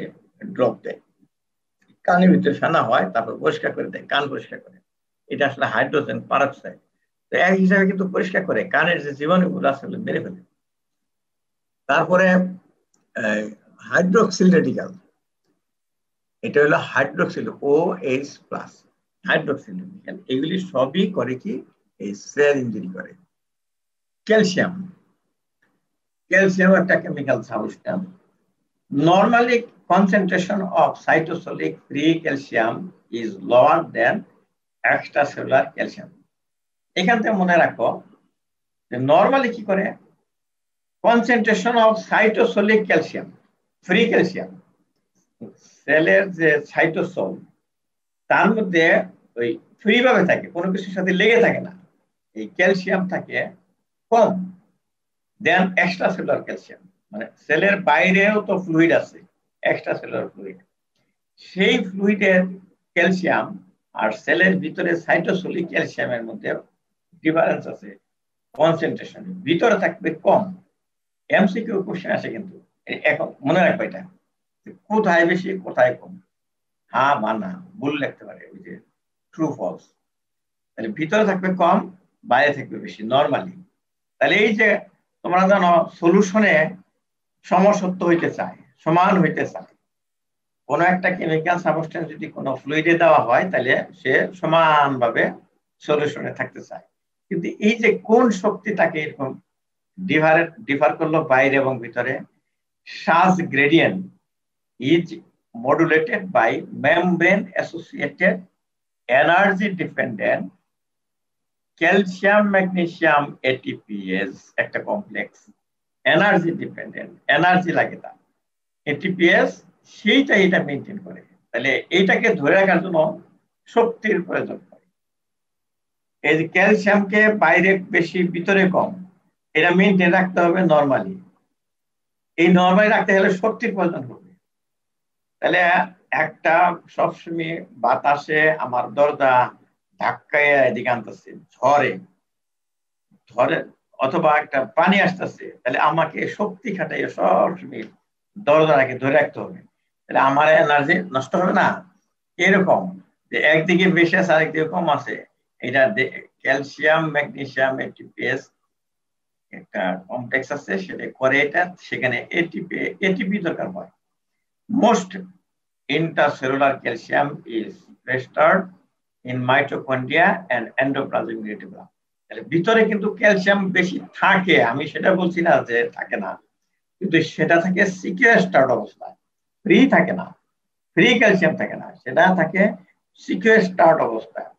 [SPEAKER 2] ড্রপ দেয়, কানের ভিতরে ফেনা হয়, তারপর পরিষ্কার করে দেয়, কান পরিষ্কার করে। এটা আসলে হাইড্রোজেন পারক্সাইড। তো এক হিসাবে কিন্তু পরিষ্কার করে কানের যে জীবাণুগুলো আসলে মেরে ফেলে। তারপরে হাইড্রোক্সিল রেডিক্যাল, এটা হলো হাইড্রোক্সিল OH+, হাইড্রোক্সিল রেডিক্যাল, এগুলি সবই করে কি এই সেল ইনজুরি করে। ক্যালসিয়াম, ক্যালসিয়াম একটা chemical substance. Normally, concentration of cytosolic free calcium is lower than extracellular calcium. এখান থেকে মনে রাখো যে নরমালি কি করে, concentration of cytosolic calcium, free calcium, সেলের যে সাইটোসোল তার মধ্যে ওই ফ্রি ভাবে থাকে, কোনো কিছুর সাথে লেগে থাকে না, এই ক্যালসিয়াম থাকে কম দেন এক্সট্রাসেলুলার ক্যালসিয়াম। মানে সেলের বাইরেও তো ফ্লুইড আছে, এক্সট্রা সেলুলার ফ্লুইড, সেই ফ্লুইডের ক্যালসিয়াম আর সেলের ভিতরে সাইটোসোলিক ক্যালসিয়ামের মধ্যে ডিফারেন্স আছে, কনসেন্ট্রেশন ভিতরে থাকবে কম। এমসিকিউ কোশ্চেন আসে কিন্তু, এখন মনে রাখবে এটা কোথায় বেশি কোথায় কম, হ্যাঁ বা না ভুল লিখতে পারে, ওই যে ট্রু ফলস। তাহলে ভিতরে থাকবে কম, বাইরে থাকবে বেশি নরমালি। তাহলে এই যে তোমরা জানো সলিউশনে সমসত্ব হইতে চায়, সমান হইতে চায়, কোনো একটা কেমিক্যাল সাবস্টেন্স যদি কোনো ফ্লুইডে দেওয়া হয় তাহলে সে সমানভাবে সলিউশনে থাকতে চায়। কিন্তু এই যে কোন শক্তিটাকে এরকম ডিফার করলো বাইরে এবং ভিতরে, such gradient is modulated by membrane associated energy dependent calcium magnesium ATPase, একটা কমপ্লেক্স এনার্জি ডিপেন্ডেন্ট, এনার্জি লাগে তার ATPase, সেইটা এটা মেনটেন করে। তাহলে এইটাকে ধরে রাখার জন্য শক্তির প্রয়োজন হয়। এই যে ক্যালসিয়ামকে বাইরে বেশি ভিতরে কম, এটা মেনটেন রাখতে হবে নরমালি। এই নরমালি রাখতে গেলে শক্তির প্রয়োজন হবে। তাহলে একটা সবসময় বাতাসে আমার দরজা ধাক্কায় এদিকে আনতেছে, ঝড়ে ধরে অথবা একটা পানি আসতেছে, তাহলে আমাকে শক্তি খাটাইয়ে সবসময় দরজাটাকে ধরে রাখতে হবে, তাহলে আমার এনার্জি নষ্ট হবে না। এরকম যে একদিকে বেশি আছে আরেকদিকে কম আছে, এটা ক্যালসিয়াম ম্যাগনেসিয়াম ATPase একটা কমপ্লেক্স আছে, সেটা করে এটা, সেখানে ATP দরকার হয়। Most intracellular calcium is restored in mitochondria and endoplasmic reticulum. তাহলে ভিতরে কিন্তু ক্যালসিয়াম বেশি থাকে, আমি সেটা বলছি না যে থাকে না, কিন্তু সেটা থাকে সিকুয়েস্টার্ড অবস্থায়, ফ্রি থাকে না, ফ্রি ক্যালসিয়াম থাকে না, সেটা থাকে সিকুয়েস্টার্ড অবস্থায়।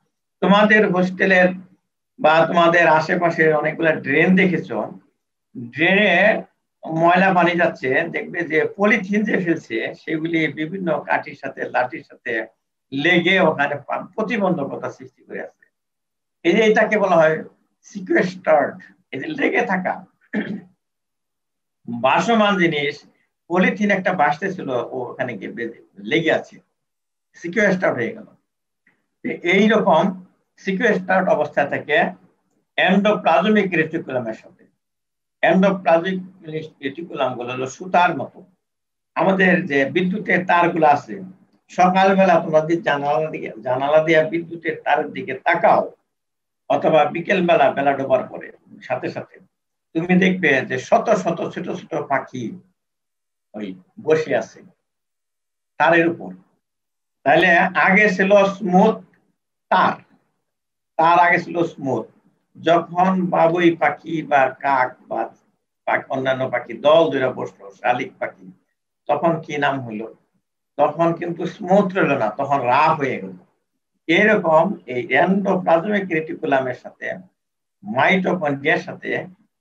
[SPEAKER 2] তোমাদের হোস্টেলের বা তোমাদের আশেপাশে অনেকগুলো ড্রেন দেখেছো, ড্রেনে ময়লা পানি যাচ্ছে, দেখবে যে পলিথিন যে ফেলছে সেগুলি বিভিন্ন কাঠির সাথে লাঠির সাথে লেগে ওখানে প্রতিবন্ধকতা সৃষ্টি করে আছে। এই যে এটাকে বলা হয় সিকুয়েস্টার্ড, এই যে লেগে থাকা ভাসমান জিনিস, পলিথিন একটা ভাসতেছিল, ও ওখানে গিয়ে লেগে আছে, সিকুয়েস্টার্ড হয়ে গেল। এইরকম সিকুয়েস্টার্ড অবস্থা থেকে এন্ডোপ্লাজমিক রেটিকুলামের সাথে, এন্ডোপ্লাজমিক রেটিকুলাম গুলো হলো সুতার মতো। আমাদের যে বিদ্যুতের তারগুলো আছে, সকালবেলা তোমরা যদি জানালা দিয়ে বিদ্যুতের তারের দিকে তাকাও, অথবা বিকেল বেলা ডোবার পরে সাথে সাথে তুমি দেখবে যে শত শত ছোট ছোট পাখি ওই বসে আছে তারের উপর। তাহলে আগে ছিল স্মুথ তার, তার আগে ছিল স্মুথ। যখন বাবুই পাখি বা কাক বা অন্যান্য পাখি দল ধরে বসলো, শালিক পাখি, তখন কি নাম হলো? তখন কিন্তু স্মুথ রইল না, তখন রাফ হয়ে গেল। এরকম এই এন্ডোপ্লাজমিক রেটিকুলামের সাথে মাইটোকন্ড্রিয়ার সাথে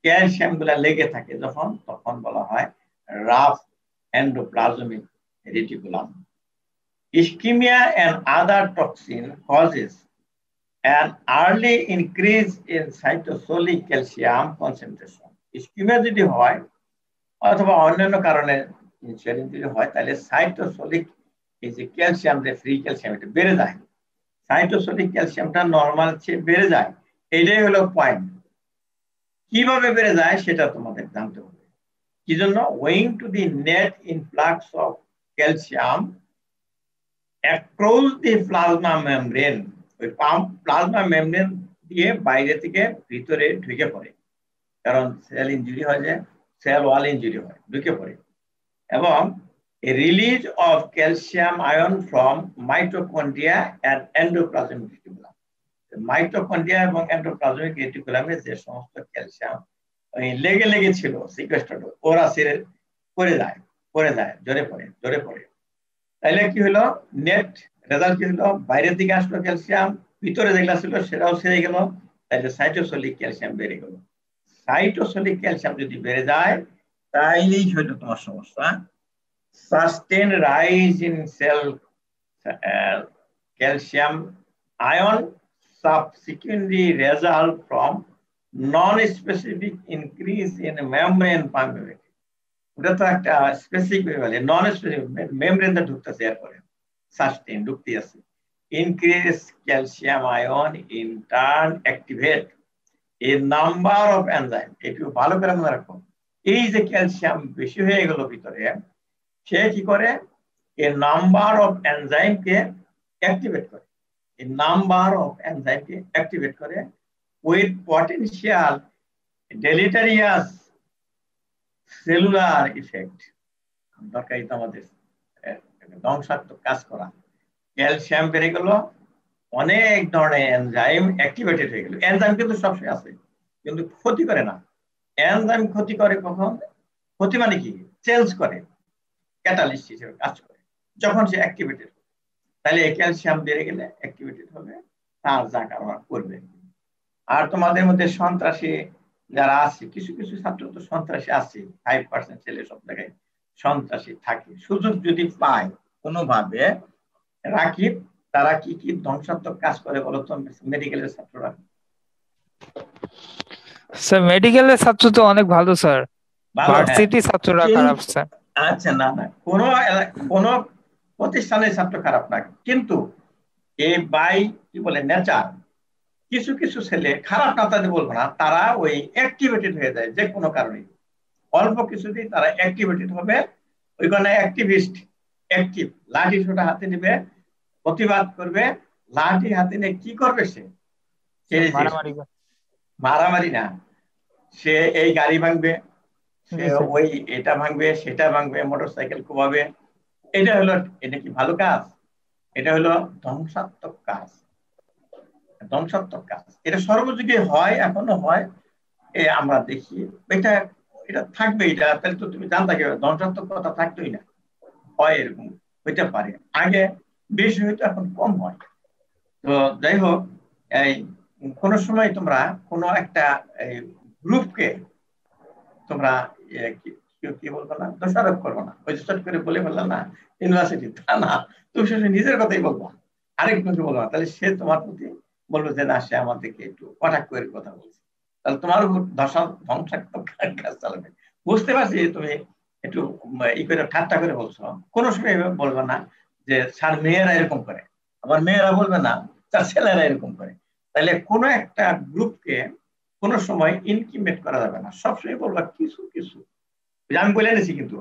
[SPEAKER 2] ক্যালসিয়াম গুলা লেগে থাকে যখন, তখন বলা হয় rough endoplasmic reticulum. Ischemia and other toxin causes an early increase in cytosolic calcium concentration. Ischemia যদি হয় অথবা অন্যান্য কারণে সেল ইনজুরি হয় তাহলে সাইটোসোলিক এই যে ক্যালসিয়াম, যে ফ্রি ক্যালসিয়াম, এটা বেড়ে যায়। সাইটোসোলিক ক্যালসিয়ামটা নর্মাল চেয়ে বেড়ে যায়, এইটাই হলো পয়েন্ট। কিভাবে বেড়ে যায় সেটা তোমাদের জানতে হবে। কি জন্য? Owing to the net influx of calcium across the plasma membrane, ওই প্লাজমা মেমব্রেন দিয়ে বাইরে থেকে ভিতরে ঢুকে পড়ে, কারণ সেল ইনজুরি হয়, যে সেল ওয়াল ইনজুরি হয়, ঢুকে পড়ে। এবং release of calcium ion from mitochondria and endoplasmic reticulum. Mitochondria এবং এন্ডোপ্লাজমিক রেটিকুলামে যে সমস্ত ক্যালসিয়াম লেগে লেগে ছিল সিকোয়েস্টার্ড, ওরা পড়ে যায়, জোরে পড়ে। তাইলে কি হলো? নেট রেজাল্ট কি হলো? বাইরের দিকে আসলো ক্যালসিয়াম, ভিতরে যেগুলা ছিল সেটাও সেরে গেল, তাইলে সাইটোসোলিক ক্যালসিয়াম বেড়ে গেল। সাইটোসোলিক ক্যালসিয়াম যদি বেড়ে যায় তাইলেই হয়তো তোমার সমস্যা। Sustain rise in cell calcium ion subsequently result from non-specific increase in membrane permeability. ওটা তো একটা স্পেসিফিক বলে, নন স্পেসিফিক মেমব্রেনে ঢুকতেছে, এরপরে সাস্টেন ঢুকতে আছে। Increase calcium ion in turn activate A number of enzyme. একটু ভালো করে মনে রাখো, এই যে ক্যালসিয়াম বেশি হয়ে গেল ভিতরে, সে কি করে? এ নাম্বার অফ এনজাইমকে অ্যাক্টিভেট করে, a number of enzymes activate করে with potential deleterious cellular effect। দরকারি তো আমাদের ধ্বংসাত্মক কাজ করা। ক্যালসিয়াম বেড়ে গেল, অনেক ধরনের এনজাইম অ্যাক্টিভেটেড হয়ে গেল। এনজাইম কিন্তু সবসময় আছে, কিন্তু ক্ষতি করে না। এনজাইম ক্ষতি করে কখন? ক্ষতি মানে কি? চেঞ্জ করে, ক্যাটালিস্ট হিসেবে কাজ করে যখন সে অ্যাক্টিভেটেড। তাহলে ক্যালসিয়াম বেড়ে গেলে অ্যাক্টিভেটেড হবে, তার যা কারণ করবে। আর তোমাদের মধ্যে সন্ত্রাসী যারা আছে, কিছু কিছু ছাত্র তো সন্ত্রাসী আছে, 5% ছেলে সব জায়গায় সন্ত্রাসী থাকে। সুযোগ যদি পায় কোনোভাবে, রাকিব, তারা কি কি ধ্বংসাত্মক কাজ করে বলো তো মেডিকেলের ছাত্ররা?
[SPEAKER 4] স্যার মেডিকেলের ছাত্র তো অনেক ভালো স্যার, ভার্সিটি ছাত্ররা খারাপ স্যার।
[SPEAKER 2] আচ্ছা, না কোনো প্রতিষ্ঠানের ছাত্র খারাপ না, কিন্তু এই বাই কি বলে নেচার কিছু কিছু ছেলে খারাপ না, তাদের বলবো না, তারা ওই অ্যাক্টিভেটেড হয়ে যায় যে কোনো কারণে। অল্প কিছুতেই তারা অ্যাক্টিভেটেড হবে, ওইখানে অ্যাক্টিভিস্ট অ্যাক্টিভ, লাঠি ছোটা হাতে নেবে, প্রতিবাদ করবে। লাঠি হাতে নিয়ে কি করবে? সে মারামারি না, সে এই গাড়ি ভাঙবে, সে ওই এটা ভাঙবে, সেটা ভাঙবে, মোটরসাইকেল কোবাবে। এটা কি ভালো কাজ? এটা হলো ধ্বংসাত্মক কাজ। এটা সর্বযুগে হয়, এখনো হয়, আমরা দেখি। এটা থাকবে, এটা তাহলে তো তুমি জানতে গেলে ধ্বংসাত্মক কথা থাকতোই না, হয় এরকম হইতে পারে। আগে বেশি হয়তো, এখন কম হয়। তো যাই হোক, এই কোনো সময় তোমরা কোনো একটা গ্রুপকে তোমরা কি বলবো না, দোষারোপ করবো না। ওই চট করে বলে ফেললাম না ইউনিভার্সিটি, তা না, তুমি শুধু নিজের কথাই বলবো, আরেকজনকে বলবো না। তাহলে সে তোমার প্রতি বলবো যে না, সে আমাদেরকে একটু কটাক্ষ করে কথা বলছে, তাহলে তোমার উপর ধ্বংসাত্মক কাজ চালাবে। বুঝতে পারছি তুমি একটু ই করে ঠাট্টা করে বলছো, কোনো সময় বলবে না যে স্যার মেয়েরা এরকম করে, আমার মেয়েরা বলবে না স্যার ছেলেরা এরকম করে। তাহলে কোনো একটা গ্রুপকে কোনো সময় ইনকিমেট করা যাবে না, সবসময় বলবা কিছু কিছু। আমি বলে এনেছি কিন্তু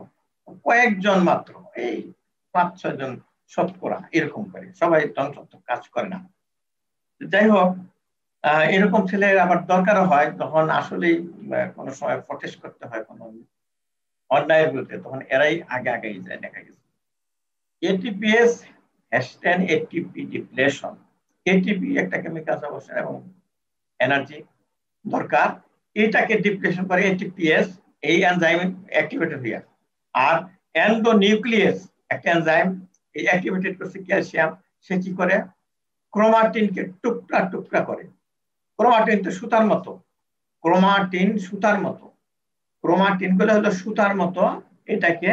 [SPEAKER 2] কয়েকজন মাত্র, এই 5-6 জন শতকরা এরকম করে, সবাই ধ্বংসাত্মক কাজ করে না। যাই হোক, এরকম ছেলের আবার দরকারও হয় যখন আসলেই কোনো সময় প্রটেস্ট করতে হয় কোনো অন্যায়ের বিরুদ্ধে, তখন এরাই আগে আগে যায়, দেখা গেছে। ATPase hashtag ATP depletion. ATP একটা কেমিক্যাল সাবস্টেন্স এবং এনার্জি দরকার, এটাকে ডিপ্লেশন করে এটিপিএস, এই এনজাইম অ্যাক্টিভেটেড হয়ে। আর এন্ডোনিউক্লিয়াস একটা এনজাইম, এই অ্যাক্টিভেটেড করছে ক্যালসিয়াম, সে কি করে? ক্রোমাটিনকে টুকরা টুকরা করে। ক্রোমাটিন তো সুতার মতো, ক্রোমাটিন গুলো হলো সুতার মতো, এটাকে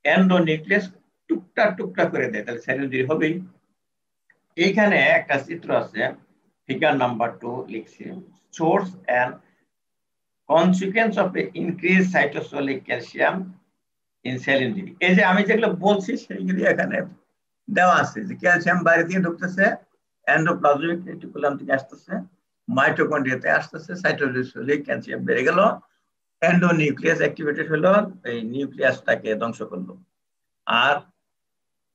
[SPEAKER 2] এন্ডোনিউক্লিয়াস টুকরা টুকরা করে দেয়, তাহলে সেল ইনজুরি হবেই। এইখানে একটা চিত্র আছে, ফিগার নাম্বার 2 লিখছি, source and consequence of the increased cytosolic calcium in cell injury. এই যে আমি যেগুলো বলছি সেইগুলি এখানে দেওয়া আছে, যে ক্যালসিয়াম বাইরে দিয়ে ঢুকতেছে, এন্ডোপ্লাজমিক রেটিকুলাম থেকে আসতেছে, মাইটোকন্ড্রিয়াতে আসতেছে, সাইটোসিস হলে ক্যালসিয়াম বেড়ে গেল, এন্ডোনিউক্লিয়াস অ্যাক্টিভেটেড হলো, এই নিউক্লিয়াসটাকে ধ্বংস করলো। আর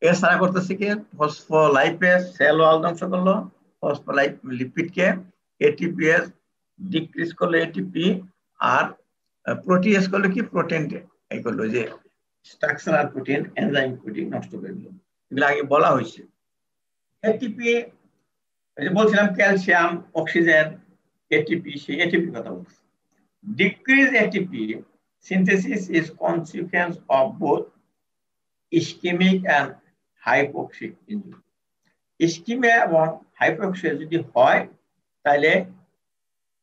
[SPEAKER 2] এছাড়া করতেছে কি, ফসফোলাইপেজ সেল ওয়াল ধ্বংস করলো, ফসফোলাইপিডকে, এটিপিএস ডিক্রিজ করলো এটিপি, আর প্রোটিএস করলো কি, প্রোটিন এই করলো, যে স্ট্রাকচারাল প্রোটিন, এনজাইম প্রোটিন নষ্ট করে দিল। এগুলো আগে বলা হয়েছে। এটিপি বলছিলাম ক্যালসিয়াম, অক্সিজেন, এটিপি, সেই এটিপি কথা বলছি। Decreased ATP synthesis is consequence of both ischemic and hypoxic injury. Ischemia এবং hypoxia যদি হয় তাহলে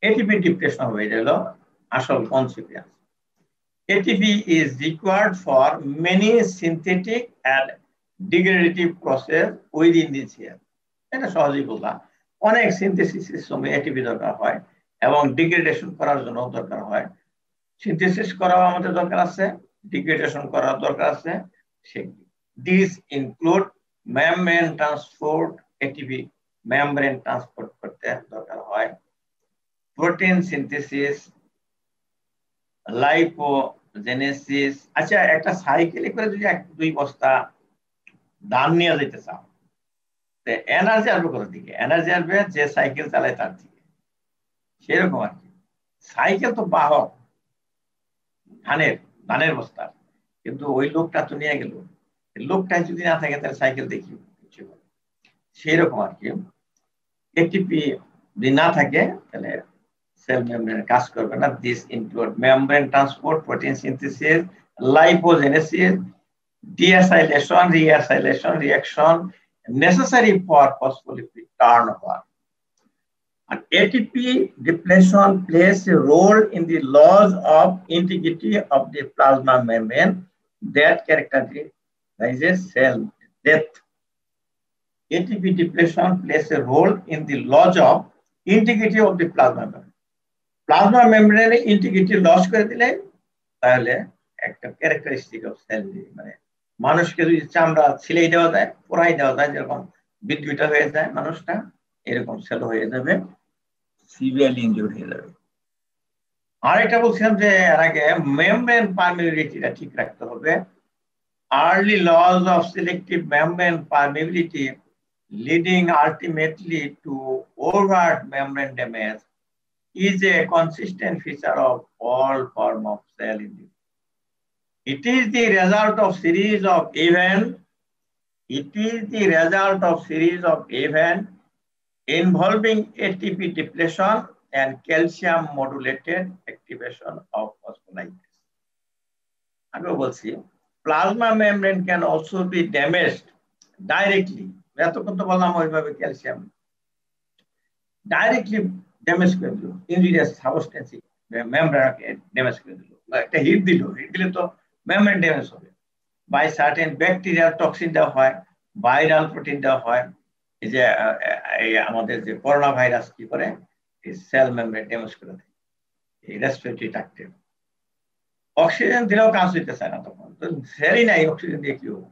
[SPEAKER 2] ATP ডিপ্রেশন হয়ে গেল আসল consequence. ATP is required for many synthetic and degradative process within the cell. এটা সহজেই বললাম, অনেক সিনথেসিসের সময় এটিপি দরকার হয় এবং ডিগ্রেডেশন করার জন্য দরকার হয়। সিনথেসিস করাও আমাদের দরকার আছে, ডিগ্রেডেশন করার দরকার আছে। This include membrane transport, ATP membrane transport করতে দরকার হয়, প্রোটিন সিনথেসিস, লাইপোজেনেসিস। আচ্ছা, একটা সাইকেলে করে যদি 1-2 বস্তা ধান নিয়ে যেতে চাও, এনার্জি আসবে কোথা থেকে? এনার্জি আসবে যে সাইকেল চালায় তার থেকে। সেরকম আর কি, সাইকেল তো বাহক ধানের বস্তা, কিন্তু ওই লোকটা তো নিয়ে গেল, লোকটা যদি না থাকে তাহলে সাইকেল দেখি সেরকম আর কি। এটিপি যদি না থাকে তাহলে সেল মেমব্রেন কাজ করবে না। This include membrane transport, protein synthesis, lipogenesis, deacylation, reacylation reaction necessary for phospholipid turnover. And ATP depletion plays a role in the loss of integrity of the plasma membrane that characterizes cell death. ATP depletion plays a role in the loss of integrity of the plasma membrane. Plasma membrane integrity loss করে দিলে তাহলে একটা characteristic of sell, মানে মানুষকে যদি চামড়া ছিলেই দেওয়া যায়, পোড়াই দেওয়া যায়, যেরকম বিদ্যুৎ হয়ে যায় মানুষটা, এরকম সেল হয়ে যাবে, সিভিয়ারলি ইনজুর্ড হয়ে যাবে। আর এটা বলছিলাম যে এর আগে মেমব্রেন পারমিবিলিটিটা ঠিক রাখতে হবে। Early loss of selective membrane permeability leading ultimately to overt membrane damage is a consistent feature of all form of cell injury. It is the result of series of events involving ATP depletion and calcium modulated activation of phospholipids. আগে বলছি, plasma membrane can also be damaged directly. এতক্ষণ তো বললাম ওইভাবে calcium directly damage করে দিল, injurious substance মেমব্রেনকে damage করে দিল, একটা হিট দিলে তো মেমব্রেন ড্যামেজ হবে। বাই সার্টেন ব্যাকটেরিয়াল টক্সিন দেওয়া হয়, ভাইরাল প্রোটিন দেওয়া হয়। এই যে আমাদের যে করোনা ভাইরাস কি করে, এই সেল মেমব্রেন ড্যামেজ করে দেয়, এই রেসপিরেটরি ট্র্যাক্টে। অক্সিজেন দিলেও কাজ হইতে চায় না, তখন তো সেলই নাই, অক্সিজেন দিয়ে কি হবে?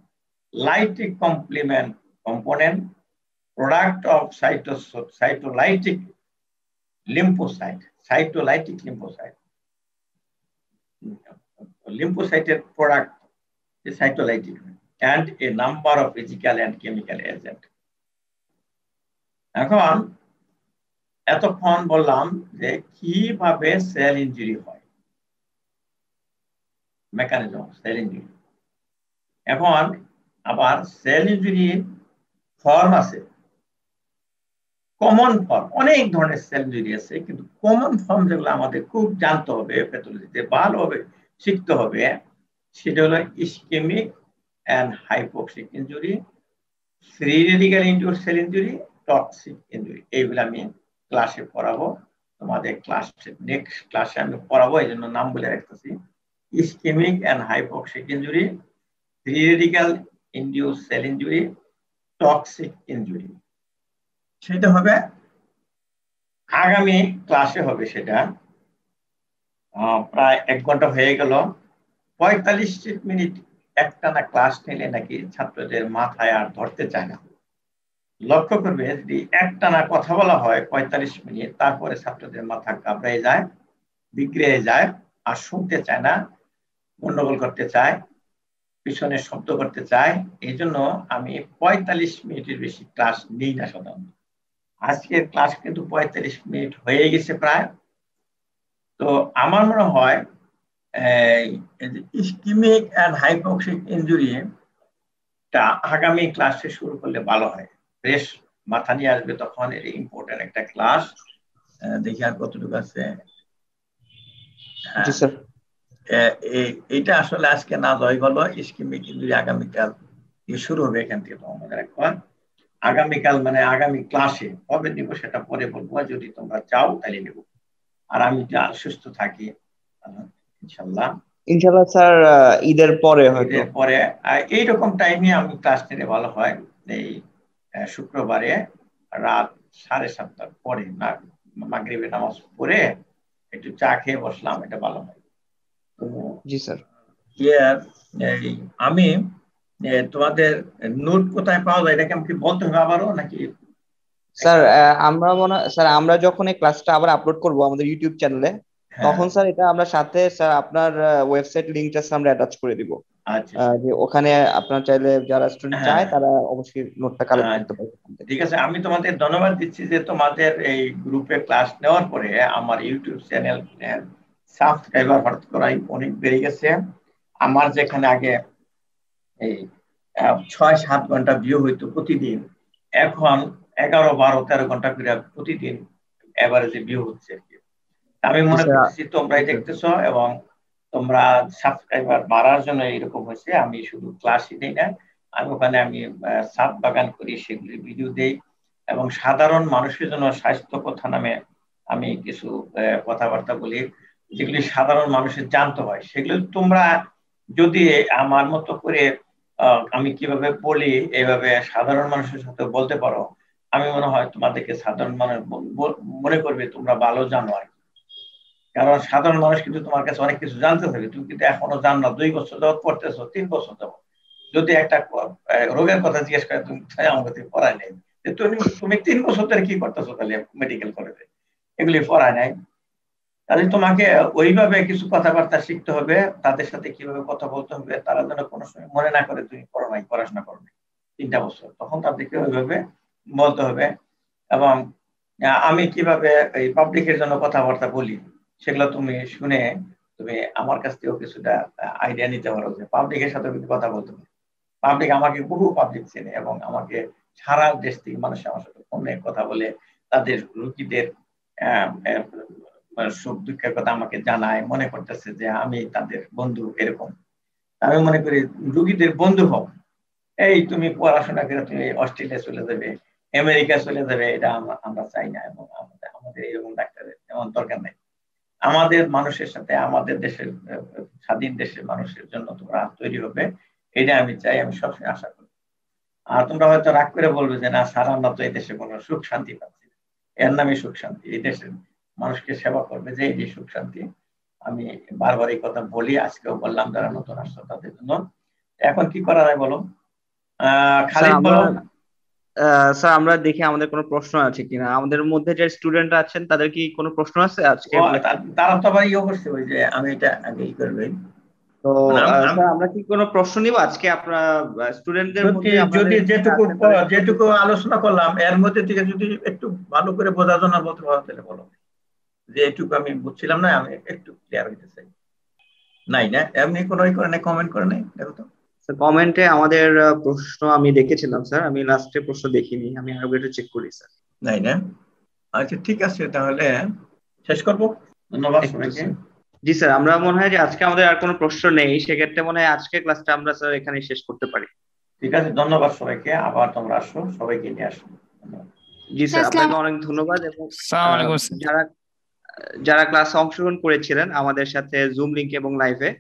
[SPEAKER 2] Lytic complement component, product of cytolytic lymphocyte, lymphocyte product is cytolytic, and a number of physical and chemical agent. এখন এতক্ষণ বললাম যে কিভাবে সেল ইনজুরি হয়, মেকানিজম সেল ইনজুরি। এখন আবার সেল ইনজুরি ফর্ম আছে, কমন ফর্ম, অনেক ধরনের সেল ইনজুরি আছে, কিন্তু কমন ফর্ম যেগুলো আমাদের খুব জানতে হবে, প্যাথোলজিতে ভালোভাবে শিখতে হবে, সেটা হলো ischemic and hypoxic injury, free radical injure cell injury, toxic injury. এইগুলো আমি ক্লাসে পড়াবো, তোমাদের নেক্সট ক্লাসে আমি পড়াবো, এই জন্য নাম বলে রাখতেছি। Ischemic and hypoxic injury, free radical induce cell injury, toxic injury. সেটা হবে আগামী ক্লাসে হবে। সেটা প্রায় 1 ঘন্টা হয়ে গেল, 45 মিনিট একটানা ক্লাস নিলে নাকি ছাত্রদের মাথায় আর ধরতে চায় না। লক্ষ্য করবে যদি একটানা কথা বলা হয় 45 মিনিট, তারপরে ছাত্রদের মাথা ঘাবড়ে যায়, বিগড়ে যায়, আর শুনতে চায় না, গন্ডগোল করতে চায়, পিছনে শব্দ করতে চায়। এই জন্য আমি 45 মিনিটের বেশি ক্লাস নিই না সাধারণত। আজকের ক্লাস কিন্তু 45 মিনিট হয়ে গেছে প্রায়। তো আমার মনে হয় ইসকিমিক অ্যান্ড হাইপোক্সিক ইনজুরি টা আগামী ক্লাসে শুরু করলে ভালো হয়, বেশ মাথা নিয়ে আসবে তখন। এর ইম্পর্টেন্ট একটা ক্লাস। দেখি আর কতটুকু আছে।
[SPEAKER 1] জি স্যার।
[SPEAKER 2] এইটা আসলে আজকে না জয় হলো, ইসকিমিক ইনজুরি আগামীকাল শুরু হবে। এখান থেকে তোমাদের এখন আগামীকাল মানে আগামী ক্লাসে কবে নিব সেটা পরে বলবো, যদি তোমরা চাও তাহলে নেব। আর আমি যা সুস্থ থাকি ইনশাল্লাহ
[SPEAKER 1] স্যার ঈদের পরে হয়তো।
[SPEAKER 2] ঈদের পরে এইরকম টাইমে আমি ক্লাস নিলে ভালো হয়। এই শুক্রবারে রাত 7:30টার পরে, মাগরিবের নামাজ পড়ে একটু চা খেয়ে বসলাম, এটা ভালো হয়। তো
[SPEAKER 1] জি স্যার।
[SPEAKER 2] আমি তোমাদের নোট কোথায় পাওয়া যায় এটাকে আমাকে বলতে হবে আবারও নাকি?
[SPEAKER 1] স্যার আমরা যখন এই ক্লাসটা আবার আপলোড করব আমাদের ইউটিউব চ্যানেলে, তখন স্যার এটা আমরা সাথে স্যার আপনার ওয়েবসাইট লিংকটা আমরা অ্যাটাচ করে দিব।
[SPEAKER 2] আচ্ছা,
[SPEAKER 1] যে ওখানে আপনার চাইলে যারা স্টুডেন্ট চায় তারা অবশ্যই নোটটা কালেক্ট করতে পারবে।
[SPEAKER 2] ঠিক আছে, আমি তোমাদের ধন্যবাদ দিচ্ছি যে তোমাদের এই গ্রুপে ক্লাস নেওয়ার পরে আমার ইউটিউব চ্যানেল সাবস্ক্রাইবার হঠাৎ করে অনেক বেড়ে গেছে। আমার যেখানে আগে এই 6-7 ঘন্টা ভিউ হইতো প্রতিদিন, এখন 11-12-13 ঘন্টা করে প্রতিদিন এভারেজে ভিউ হচ্ছে। আমি মনে করছি তোমরাই দেখতেছো এবং তোমরা সাবস্ক্রাইবার বাড়ার জন্য এরকম হয়েছে। আমি শুধু ক্লাসই দিই না, আমি ওখানে ছাদ বাগান করি, সেগুলি ভিডিও দেই, এবং সাধারণ মানুষের জন্য স্বাস্থ্য কথা নামে আমি কিছু কথাবার্তা বলি, যেগুলি সাধারণ মানুষের জানতে হয়। সেগুলো তোমরা যদি আমার মতো করে আমি কিভাবে বলি এইভাবে সাধারণ মানুষের সাথে বলতে পারো, আমি মনে হয় তোমাদেরকে সাধারণ মানুষ মনে করবে তোমরা ভালো জানো আর। কারণ সাধারণ মানুষ কিন্তু তোমার কাছে অনেক কিছু জানতে থাকবে, তুমি কিন্তু এখনো জানো না। 2 বছর যাবত পড়তেছো, 3 বছর যাবত যদি একটা রোগের কথা জিজ্ঞেস করে, তুমি আমাকে পড়ায় নেই, তুমি 3 বছর ধরে কি করতেছো তাহলে মেডিকেল কলেজে, এগুলি পড়ায় নাই। তাহলে তোমাকে ওইভাবে কিছু কথাবার্তা শিখতে হবে, তাদের সাথে কিভাবে কথা বলতে হবে, তারা যেন কোনো সময় মনে না করে তুমি পড়াশোনা করো নাই 3টা বছর, তখন তাদেরকে ওইভাবে বলতে হবে। এবং আমি কিভাবে এই পাবলিকের জন্য কথাবার্তা বলি সেগুলো তুমি শুনে তুমি আমার কাছ থেকেও কিছুটা আইডিয়া নিতে পারো যে পাবলিকের সাথে কিন্তু কথা বলতে হবে। পাবলিক আমাকে বহু পাবলিক চেনে এবং আমাকে সারা দেশ থেকে মানুষ আমার সাথে ফোনে কথা বলে তাদের রোগীদের সুখ দুঃখের কথা আমাকে জানায়, মনে করতেছে যে আমি তাদের বন্ধু। এরকম আমি মনে করি রোগীদের বন্ধু হও। এই তুমি পড়াশোনা করে তুমি অস্ট্রেলিয়া চলে যাবে, আমেরিকা চলে যাবে, এটা আমরা চাই না, এবং আমাদের এরকম ডাক্তারের এমন দরকার নেই। আমাদের মানুষের সাথে, আমাদের দেশের স্বাধীন দেশের মানুষের জন্য তোমরা তৈরি হবে, এটা আমি চাই, আমি সবসময় আশা করি। আর তোমরা হয়তো রাগ করে বলবে যে না স্যার, আমরা তো এই দেশে কোনো সুখ শান্তি পাচ্ছি না। এর নামে সুখ শান্তি, এই দেশের মানুষকে সেবা করবে যে এই সুখ শান্তি। আমি বারবার এই কথা বলি, আজকেও বললাম যারা নতুন আসছে তাদের জন্য। এখন কি করা যায় বলো? খালিদ বলো।
[SPEAKER 1] স্যার আমরা দেখি আমাদের কোনো প্রশ্ন আছে কিনা, আমাদের মধ্যে যে স্টুডেন্ট আছেন তাদের কি কোনো প্রশ্ন আছে আজকে?
[SPEAKER 2] তারা তো আবার ইয়ে করছে, ওই যে আমি এটা আগেই করবে।
[SPEAKER 1] তো স্যার আমরা কি কোনো প্রশ্ন নিব আজকে? আপনারা স্টুডেন্টদের মধ্যে
[SPEAKER 2] যদি যেটুকু আলোচনা করলাম এর মধ্যে থেকে যদি একটু ভালো করে বোঝার জন্য বলতে পারো তাহলে বলো, যে এটুকু আমি বুঝছিলাম না, আমি একটু ক্লিয়ার হইতে চাই। নাই না এমনি কোনো কমেন্ট করে নাই? দেখো তো
[SPEAKER 1] কমেন্টে আমাদের প্রশ্ন আমি দেখেছিলাম স্যার, আমি লাস্টে প্রশ্ন দেখিনি, আমি আরো একটু চেক করি স্যার।
[SPEAKER 2] নাই না? আচ্ছা ঠিক আছে, তাহলে শেষ করব। ধন্যবাদ সবাইকে।
[SPEAKER 1] জি স্যার, আমরা মনে হয় যে আজকে আমাদের আর কোনো প্রশ্ন নেই, সেক্ষেত্রে মনে হয় আজকে ক্লাসটা আমরা স্যার এখানেই শেষ করতে পারি।
[SPEAKER 2] ঠিক আছে, ধন্যবাদ সবাইকে। আবার তোমরা আসো, সবাইকে নিয়ে আসো।
[SPEAKER 1] জি স্যার, আপনাকে অনেক ধন্যবাদ। এবং যারা ক্লাসে অংশগ্রহণ করেছিলেন আমাদের সাথে জুম লিংক এবং লাইভে,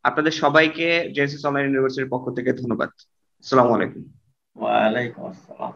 [SPEAKER 1] আপনাদের সবাইকে জেনেসিস অনলাইন ইউনিভার্সিটির পক্ষ থেকে ধন্যবাদ। আসসালামু আলাইকুম।
[SPEAKER 2] ওয়া আলাইকুম আসসালাম।